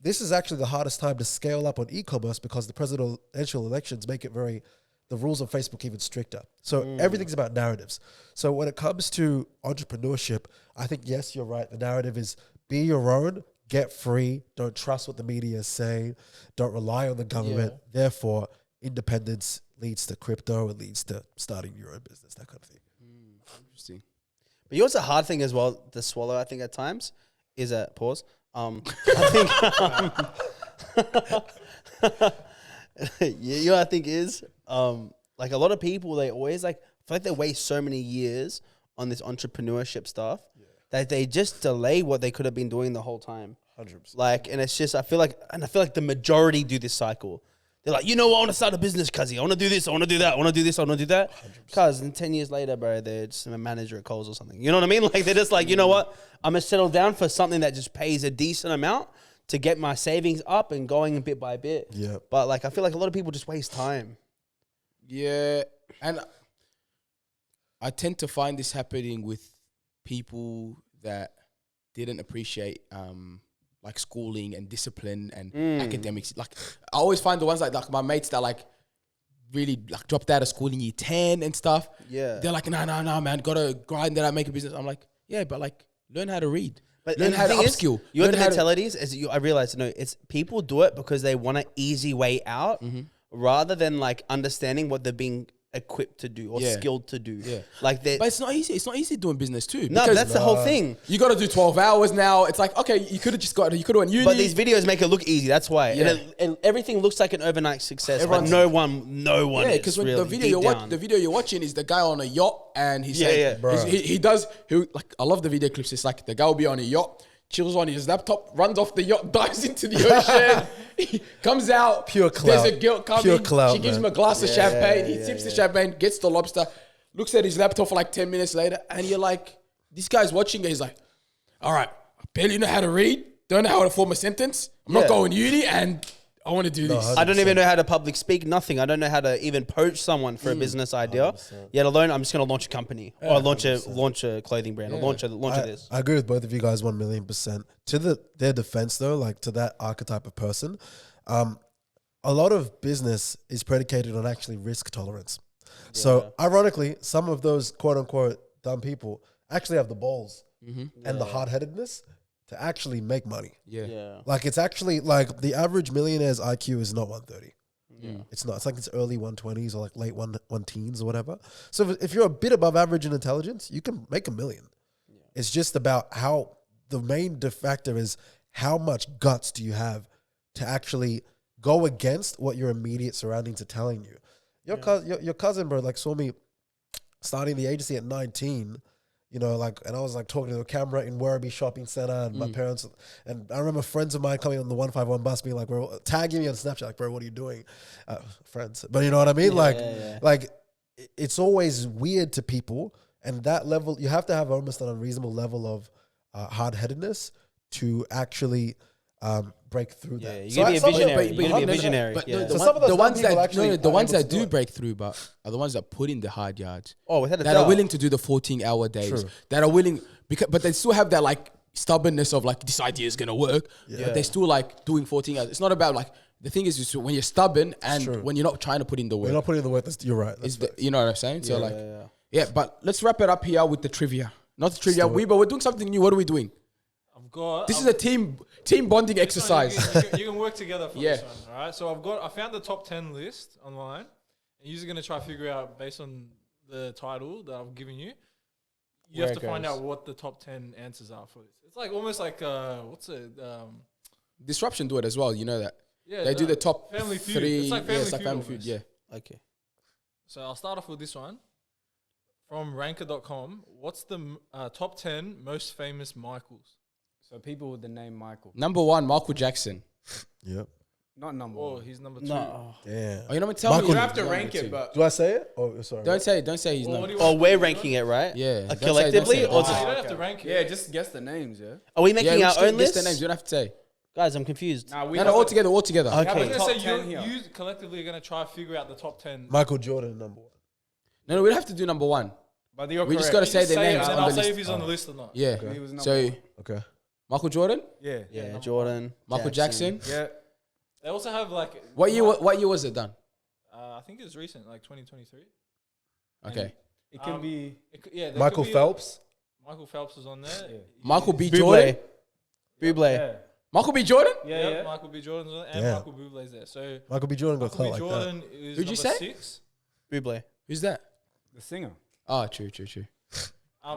This is actually the hardest time to scale up on e-commerce because the presidential elections make it very the rules of Facebook even stricter. So everything's about narratives. So when it comes to entrepreneurship, I think, yes, you're right. The narrative is be your own, get free, don't trust what the media is saying, don't rely on the government. Therefore, independence leads to crypto, it leads to starting your own business, that kind of thing. Interesting. But you know what's a hard thing as well to swallow, I think, at times, is a pause. I think you know what I think is like a lot of people, they always like, I feel like they waste so many years on this entrepreneurship stuff that they just delay what they could have been doing the whole time. 100%. Like, and it's just, I feel like the majority do this cycle. They're like, you know what, I want to start a business, cuzzy. I want to do this, I want to do that, I want to do this, I want to do that. 100%. Cuz, and 10 years later, bro, they're just a manager at Coles or something. You know what I mean? Like, they're just like, you know what, I'm going to settle down for something that just pays a decent amount to get my savings up and going bit by bit. Yeah. But, like, I feel like a lot of people just waste time. Yeah, and I tend to find this happening with people that didn't appreciate like schooling and discipline and academics. Like I always find the ones like my mates that like really like dropped out of school in year 10 and stuff. Yeah. They're like, no, man, gotta grind it out, make a business. I'm like, yeah, but like learn how to read. But learn how to upskill. You know what Learn the how to- mentality is? I realized, no, it's people do it because they want an easy way out rather than like understanding what they're being equipped to do or Yeah. skilled to do. Yeah. Like they. But it's not easy. It's not easy doing business too. No, because that's the whole thing. you got to do 12 hours now. It's like, okay, you could have just got, you could have went uni. But these videos make it look easy. That's why. Yeah. And everything looks like an overnight success. But Everyone's- no one. Yeah, is because when really the video deep down. you're watching is the guy on a yacht and he's Yeah, saying, yeah. Bro. he like I love the video clips. It's like the guy will be on a yacht, chills on his laptop, runs off the yacht, dives into the ocean, he comes out, Pure there's clout. a girl coming, Pure clout, she gives man. him a glass of champagne, he sips the champagne, gets the lobster, looks at his laptop for like 10 minutes later, and you're like, this guy's watching it, he's like, all right, I barely know how to read, don't know how to form a sentence, I'm not going uni, and I want to do this. I don't even know how to public speak, nothing. I don't know how to even poach someone for a business idea. Yet alone, I'm just going to launch a company or launch a clothing brand or launch of this. I agree with both of you guys 1,000,000%. To their defense though, like to that archetype of person, a lot of business is predicated on actually risk tolerance. So ironically, some of those quote unquote dumb people actually have the balls and the hard-headedness to actually make money. Yeah. Like it's actually like the average millionaire's IQ is not 130. It's not. It's like it's early 120s or like late one teens or whatever. So if you're a bit above average in intelligence, you can make $1 million. It's just about how the main factor is how much guts do you have to actually go against what your immediate surroundings are telling you. Your cousin, bro, like saw me starting the agency at 19. You know, like, and I was like talking to a camera in Werribee Shopping Center, and my parents, and I remember friends of mine coming on the 151 bus being like, bro, tagging me on Snapchat, like, bro, what are you doing? Friends. But you know what I mean? Like, it's always weird to people, and that level, you have to have almost an unreasonable level of hard-headedness to actually break through that. Yeah, you gotta be a visionary. You gotta be a visionary. But Yeah. the, So some of those the dumb ones people that actually the are ones able that to do do it. break through, but are the ones that put in the hard yards. Oh, without a That doubt. are willing to do the 14-hour days. True. That are willing, but they still have that like stubbornness of like this idea is gonna work. But they still like doing 14 hours. It's not about like the thing is when you're stubborn and when you're not trying to put in the work. We're not putting in the work. You're right. That's You know what I'm saying? So but let's wrap it up here with the trivia. Not the trivia, but we're doing something new. What are we doing? I've got. This is a team bonding exercise. You can work together for this one, all right? So I found the top 10 list online, and you're going to try to figure out based on the title that I've given you. You Where have it to find goes. out what the top 10 answers are for this. It's like almost like what's it? Disruption do it as well. You know that. Yeah, They do the top Family Feud. 3. It's like Family Feud Family Feud. almost. Yeah. Okay. So I'll start off with this one. From ranker.com, what's the top 10 most famous Michaels? So people with the name Michael, Number 1, Michael Jackson. Yep. not number Oh, one. he's number 2. No. Yeah. Oh, you know what? Tell Michael- me. You have to Number rank 2. it, but Do I say it? Oh, sorry. Don't say he's Well, what number. do you Oh, want? we're ranking it, right? Yeah. Don't say- collectively, don't say or it. just- You don't have okay. to rank it. Yeah, just guess the names. Yeah. Are we Yeah, making we our just own guess list? the names. You don't have to say. Guys, I'm confused. Nah, we No, have all a- together. All together. Okay. I was going Top to 10 say here. you collectively are going to try to figure out the top 10. Michael Jordan, number 1. No, we don't have to do number 1. But you're We just correct. gotta say the Say it, names and then on I'll the say list. if he's on the list or not. Yeah. He was number So one. Okay. Michael Jordan, Yeah. Yeah, Jordan. Michael Jackson. Yeah. They also have like What year was it done? I think it's recent, like 2023. Okay. It can be. there Michael could be Phelps. Michael Phelps was on there. Michael B. Jordan. Bublé. Yeah. Michael B. Jordan? Yeah. Michael B. Jordan's on there, and Yeah. Michael Bublé's there. So Michael B. Jordan got Michael B. clout like that. Jordan is Who'd you number say? 6. Bublé. Who's that? The singer. Oh, true.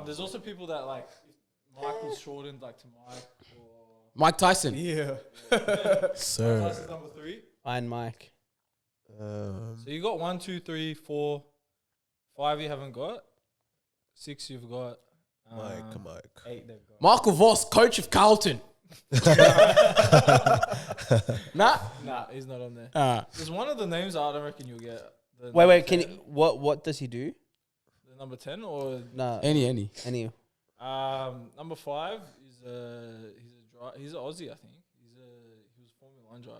There's also people that like if Michael's shortened like to Mike or Mike Tyson. Yeah. Sir. Tyson's number 3. Iron Mike. So you got 1, 2, 3, 4, 5 you haven't got. 6 you've got. Mike. 8 they've got. Michael Voss, coach of Carlton. Nah. Nah, he's not on there. There's one of the names I don't reckon you'll get. The number Wait. Can 10, you, what does he do? the number 10 or Nah. Any. Any. number 5 is he's an Aussie, I think. He was a Formula 1 driver.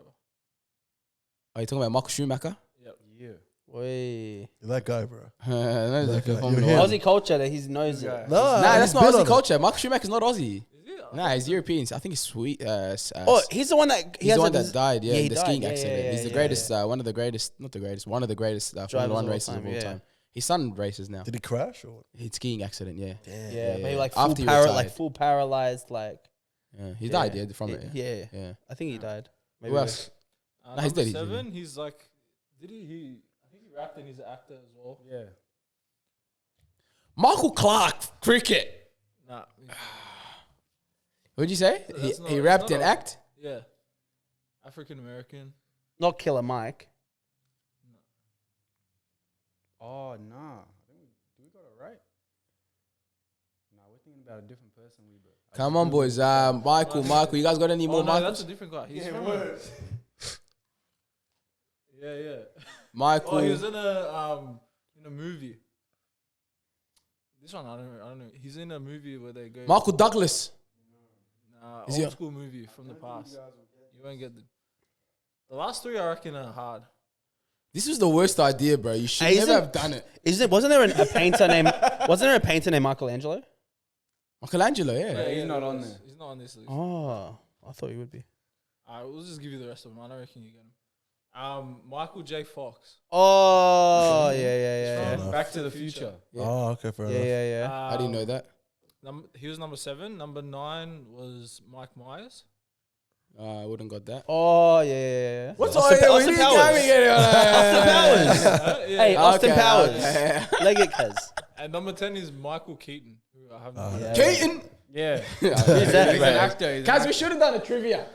Are you talking about Michael Schumacher? Yep. Yeah. Wait. You're that guy, bro. No, That guy. Formula You're One. him. Aussie culture that he knows it. guy. Nah, Nah, that's he's not been Aussie on it. culture. Michael Schumacher's not Aussie. Is it? Nah, he's European. I think he's sweet. Oh, he's the one that He's has the a one that dis- died, he in the died. skiing Yeah, accident. yeah, He's the yeah, greatest, yeah. one of the greatest, not the greatest, one of the greatest Drivers Formula One of all racers time, of all yeah. time. His son races now. Did he crash or? He had skiing accident, yeah. Damn. Yeah, maybe like After full he retired. like full paralyzed, like Yeah, he died, yeah, from it. Yeah. Yeah. I think he died. Who else? Nah, he's Number dead, he's 7, he's like, I think he rapped and he's an actor as well. Yeah. Michael Clark, cricket. Nah, What'd you say? That's He not- it's rapped not and a- act? yeah, African American. Not Killer Mike. Oh, nah. I think we got it right? Nah, we're thinking about a different person. Come on, boys. Michael, you guys got any more Oh no, that's Michaels? a different guy. He's from yeah. Michael. Oh, he was in a movie. This one I don't know. He's in a movie where they go. Michael Douglas. Is he old a- school movie from the past. You won't get them. The last 3 I reckon are hard. This was the worst idea, bro. You should Hey, never isn't- have done it. Wasn't there a painter named Wasn't there a painter named Michelangelo? Michelangelo, yeah. Yeah, he's not on there. He's not on this list. Oh, I thought he would be. Alright, we'll just give you the rest of them. I don't reckon you get them. Michael J. Fox. Oh, yeah. enough. Back to the Future. Yeah. Oh, okay, fair enough. Yeah. I didn't know that. He was number 7. Number 9 was Mike Myers. I wouldn't got that. Oh, yeah. What's Austin Austin Powers? Powers? Hey, Austin Powers. Okay. Leg it, cuz. And number 10 is Michael Keaton, who I haven't. Yeah. Keaton. Yeah. He's that, He's bro? an actor. he's an Guys, we should have done a trivia.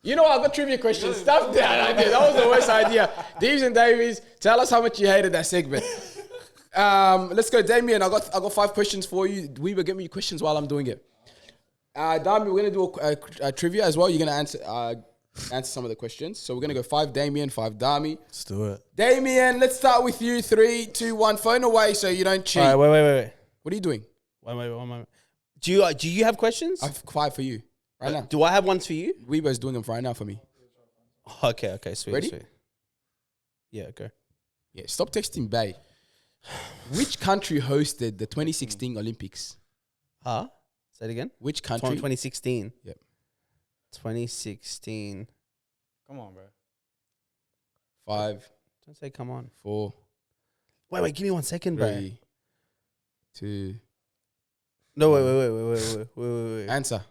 You know, I've got trivia questions. Stuff that idea. That was the worst idea. Deevs and Daveys, tell us how much you hated that segment. Let's go, Damian. I got 5 questions for you. We will give me questions while I'm doing it. Dami, we're gonna do a trivia as well. You're gonna answer some of the questions. So we're gonna go 5 Damian, 5 Dami. Let's do it. Damian, let's start with you. 3, 2, 1. Phone away so you don't cheat. All right, wait. What are you doing? One moment. Do you have questions? I have 5 for you right now. Do I have ones for you? Weebo's doing them right now for me. Okay, sweet. Ready? Sweet. Yeah, go. Yeah, stop texting Bay. Which country hosted the 2016 Olympics? Huh? Say it again. Which country? 2016. Yep. 2016. Come on, bro. 5, Don't say come on. 4, Wait, give me 1 second, bro. 3, 2. No, wait. Answer.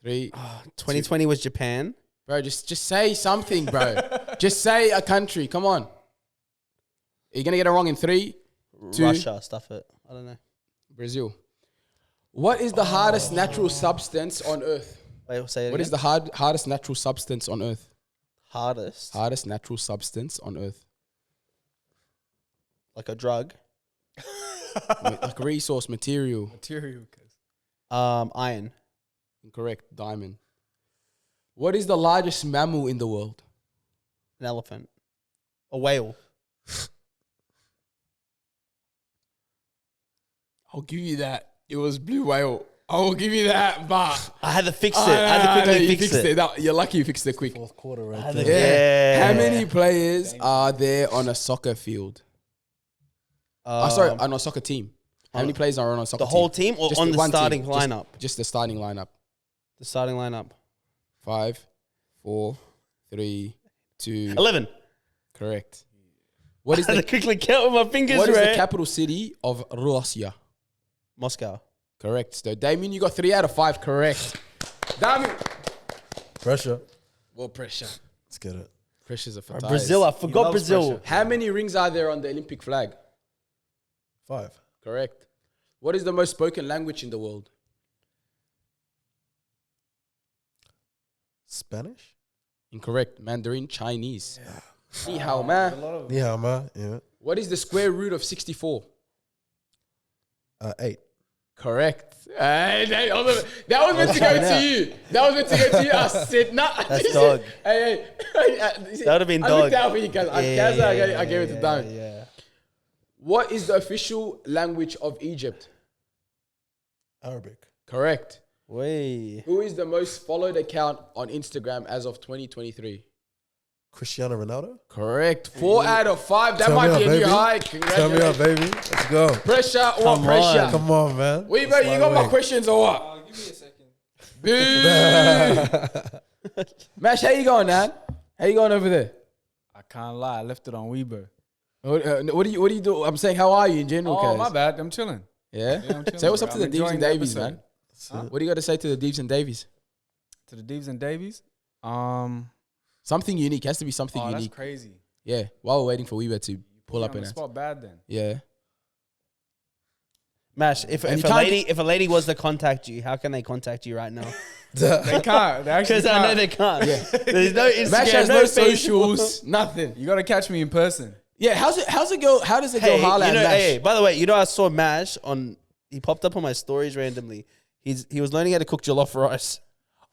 3. 2020 was Japan. Bro, just say something, bro. Just say a country. Come on. Are you gonna get it wrong in 3, 2. Russia, stuff it. I don't know. Brazil. What is the hardest natural substance on Earth? Wait, say it What is the hardest natural substance on Earth? hardest? Hardest natural substance on Earth. Like a drug? Like resource, material. Material. Iron. Incorrect. Diamond. What is the largest mammal in the world? An elephant. A whale. I'll give you that. It was blue whale. I will give you that, but I had to fix it. I had to quickly you fix fixed it. No, you're lucky you fixed it quick. Fourth quarter I right had there. to- Yeah. How Yeah. many players are there on a soccer field? Sorry, on a soccer team. How many players are on a soccer The team? whole team or Just on the one team. starting Just- lineup? Just the starting lineup. The starting lineup. 5, 4, 3, 2. 11. Correct. What is I had the to quickly count with my fingers, what is the right? capital city of Russia? Moscow. Correct. So Damian, you got 3 out of 5 correct. Damian. Pressure. Well, pressure. Let's get it. Pressure's a for Brazil. I forgot loves Brazil. pressure. How many rings are there on the Olympic flag? 5. Correct. What is the most spoken language in the world? Spanish? Incorrect. Mandarin Chinese. Ni hao ma. Ni hao ma. Yeah. What is the square root of 64? 8. Correct. That was meant to go to you. That was meant to go to you. I said, nah. That's dog. Hey. That would have been I dog. looked out for you guys. I gave it to Dan. Yeah. What is the official language of Egypt? Arabic. Correct. Way. Who is the most followed account on Instagram as of 2023? Cristiano Ronaldo? Correct. 4 out of 5. That Turn might me be a up, new baby. high. Turn me Congratulations. up, baby. Let's go. Pressure or Come pressure? on. Come on, man. Wait, bro, you got my questions or what? Give me a second. Boo. Mash, how you going, man? How you going over there? I can't lie. I left it on Weber. What do you do? I'm saying, how are you in general? Oh, cuz? my bad. I'm chilling. Yeah? Yeah, I'm chilling, Say what's up bro. to I'm the Deevs and enjoying the Davies, episode. man. What do you got to say to the Deevs and Davies? To the Deevs and Davies. Something unique. Has to be something Oh, that's unique. crazy. Yeah. While we're waiting for Weaver to pull Put up me and on the answer. spot bad then. Yeah. Mash, if you a can't lady was to contact you, how can they contact you right now? They can't. They actually Because I know can't. they can't. There's no Instagram, Mash has no Facebook. socials. Nothing. You gotta catch me in person. Yeah. How's it go? How does it Hey, go? Holla you at know, Mash. hey, by the way, you know I saw Mash on. He popped up on my stories randomly. He was learning how to cook jollof rice.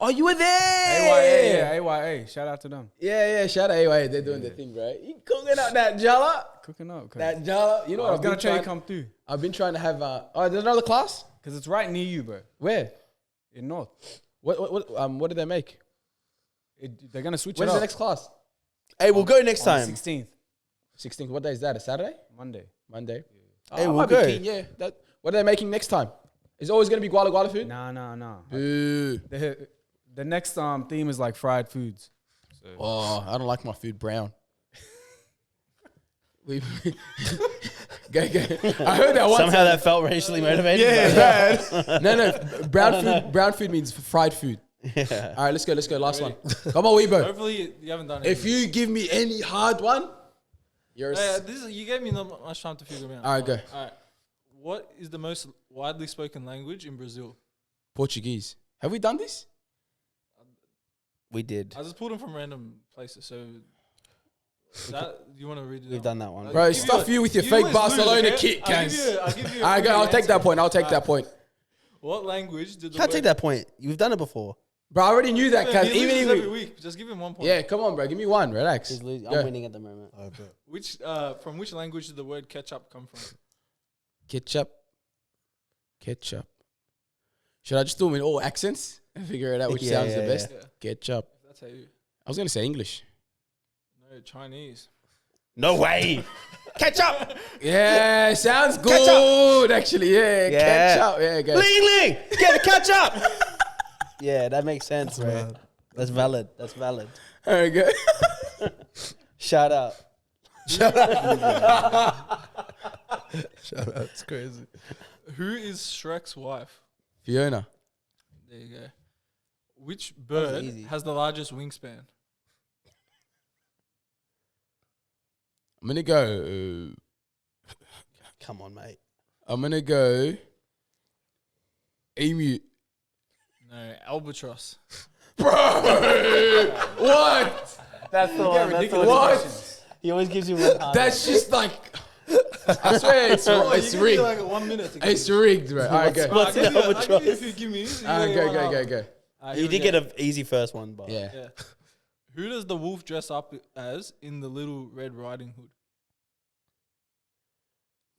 Oh, you were there. AYA, yeah, AYA. Shout out to them. Yeah. Shout out. Anyway, they're doing their thing, bro. You cooking out that jala? Cooking up. Cause That jala. You know I what? was gonna try to come through. I've been trying to have. Oh, there's another class. Cause it's right near you, bro. Where? In North. What did they make? They're gonna switch When's it the up. next class? Hey, we'll go next On time. 16th, 16th. What day is that? A Saturday? Monday. Monday? Hey, I we'll might be go. keen, yeah. What are they making next time? Is it always going to be Guala Guala food? Nah. Boo. The next theme is like fried foods. Oh, I don't like my food brown. Go. I heard that once. Somehow that felt racially motivated. Yeah, No. Brown food means fried food. Yeah. All right, let's go. Last one. Come on, Weibo. Hopefully you haven't done it. If you give me any hard one, you're a You gave me not much time to figure it out. All right, go. All right. What is the most widely spoken language in Brazil? Portuguese. Have we done this? We did. I just pulled them from random places. So that you want to read it? We've done that one. Bro, I'll give stuff you with your fake always lose, Barcelona okay? kit, I'll cans. give you a All right, go. I'll free take that answer. point. I'll take that point. What language did the Can't word... take that point. You've done it before. Bro, I already knew that, He cans. loses Even every if week. Just give him 1 point. yeah, come on, bro. Give me one. Relax. He's losing. Go. I'm winning at the moment. I bet. Which from which language did the word ketchup come from? Ketchup. Should I just do them in all accents and figure it out which Yeah, sounds the yeah, best? yeah. Ketchup. That's how you. I was gonna say English. No, Chinese. No way. Catch up. Yeah, sounds good. Ketchup. Actually, yeah. Yeah. Ketchup. Yeah, go. Ling Ling. Get the catch up. Yeah, that makes sense, bro. Man. That's valid. There we go. Shout out. Shout out. It's crazy. Who is Shrek's wife? Fiona. There you go. Which was bird easy. has the largest wingspan? I'm gonna go. Come on, mate. I'm gonna go. Emu. No, albatross. Bro, what? That's the one. ridiculous What? He always gives you one time. That's just like. I swear it's rigged. Like 1 minute. To It's rigged, bro. All right, go. What's an albatross? If you give me, you Go. You did get an easy first one, but Yeah. Yeah. Who does the wolf dress up as in the Little Red Riding Hood?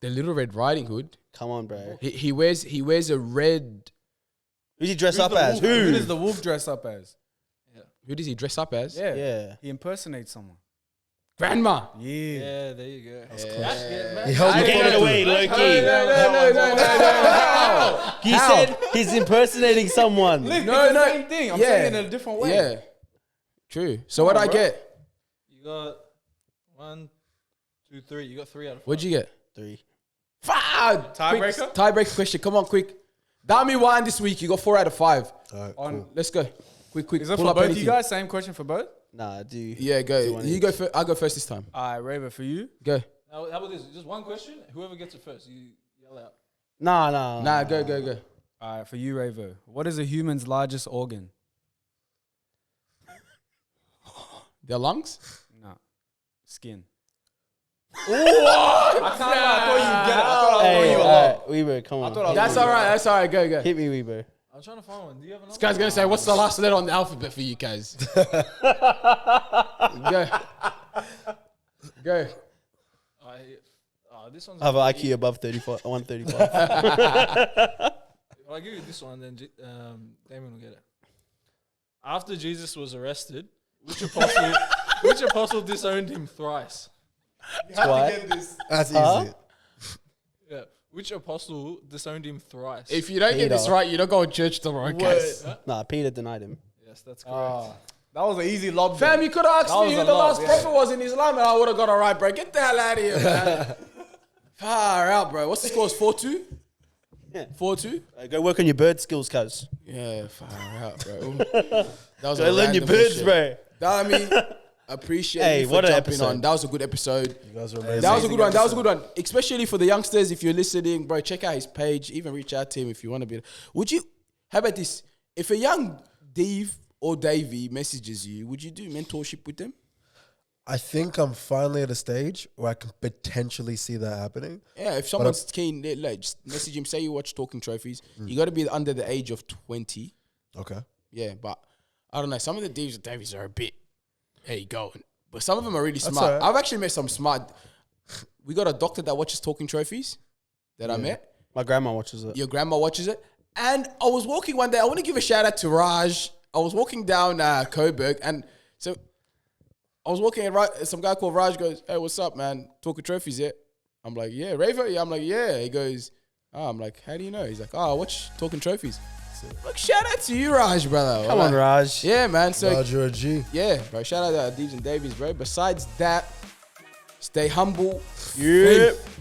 The Little Red Riding Hood. come on, bro. He wears a red. Who's he dress Who's up the as? wolf? Who does Who? the wolf dress up as? Who does he dress up as? Yeah. Yeah. He impersonates someone. Grandma. Yeah. Yeah, there you go. He held He the gave it follow away, through. low key. No. He How? said he's impersonating someone. Look, No, it's the no. same thing. I'm Yeah. saying it in a different way. Yeah. True. So what I bro. get? You got 1, 2, 3. You got 3 out of 5. What'd you get? 3. Five. Tiebreaker? Tiebreaker question. Come on, quick. Dami won this week. You got 4 out of 5. All right, On- cool. Let's go. Quick. Is it Pull for up both anything. you guys? Same question for both? Nah, do you? Yeah, go. Do one You each. go first. I'll go first this time. All right, Raver, for you. Go. Now, how about this? Just one question. Whoever gets it first, you yell out. Nah. Go. All right, for you, Raver. What is a human's largest organ? Their lungs? No. Skin. What? I thought you'd get it. I thought I'd throw you a lot. Weebo, come on. thought I was- That's all right. Go. Hit me, Weebo. I'm trying to find one. Do you have another? This guy's gonna say, "What's the last letter on the alphabet for you guys?" Go. This one's. I have an IQ above 35, 135. If I give you this one, then Damian will get it. After Jesus was arrested, which apostle disowned him thrice? Twice. That's Huh? easy. Yeah. Which apostle disowned him thrice? If you don't get this Peter. right, you don't go to church tomorrow, guys. Nah, Peter denied him. Yes, that's correct. That was an easy lob. Fam, you could have asked That me was who a the lot, last yeah. prophet was in Islam, and I would have got it right, bro. Get the hell out of here, man. Far out, bro. What's the score? 4-2? Yeah. 4-2? Go work on your bird skills, cuz. Yeah, far out, bro. That was Go learn your random birds, shit. bro. Dami, appreciate Hey, you for what an jumping episode. on. That was a good episode. You guys are amazing. That was a good one. That was a good one. Especially for the youngsters, if you're listening, bro, check out his page. Even reach out to him if you want to be. How about this? If a young Dave or Davey messages you, would you do mentorship with them? I think I'm finally at a stage where I can potentially see that happening. Yeah, if someone's keen, like, just message him. Say you watch Talking Trophies. You got to be under the age of 20. Okay. Yeah, but I don't know. Some of the Deevs and Daveys are a bit, hey, going. But some of them are really That's smart. all right. I've actually met some smart. We got a doctor that watches Talking Trophies that I met. My grandma watches it. Your grandma watches it. And I was walking one day. I want to give a shout out to Raj. I was walking down Coburg, and so I was walking, and some guy called Raj goes, "Hey, what's up, man? Talking Trophies yet?" I'm like, "Yeah, Raver." Yeah, I'm like, "Yeah." He goes, I'm like, "How do you know?" He's like, "Oh, I watch Talking Trophies." So, like, shout out to you, Raj, brother. Come on, Raj. Yeah, man. So Roger, a G. yeah, bro. Shout out to Deevs and Daveys, bro. Besides that, stay humble. Yep. Faith.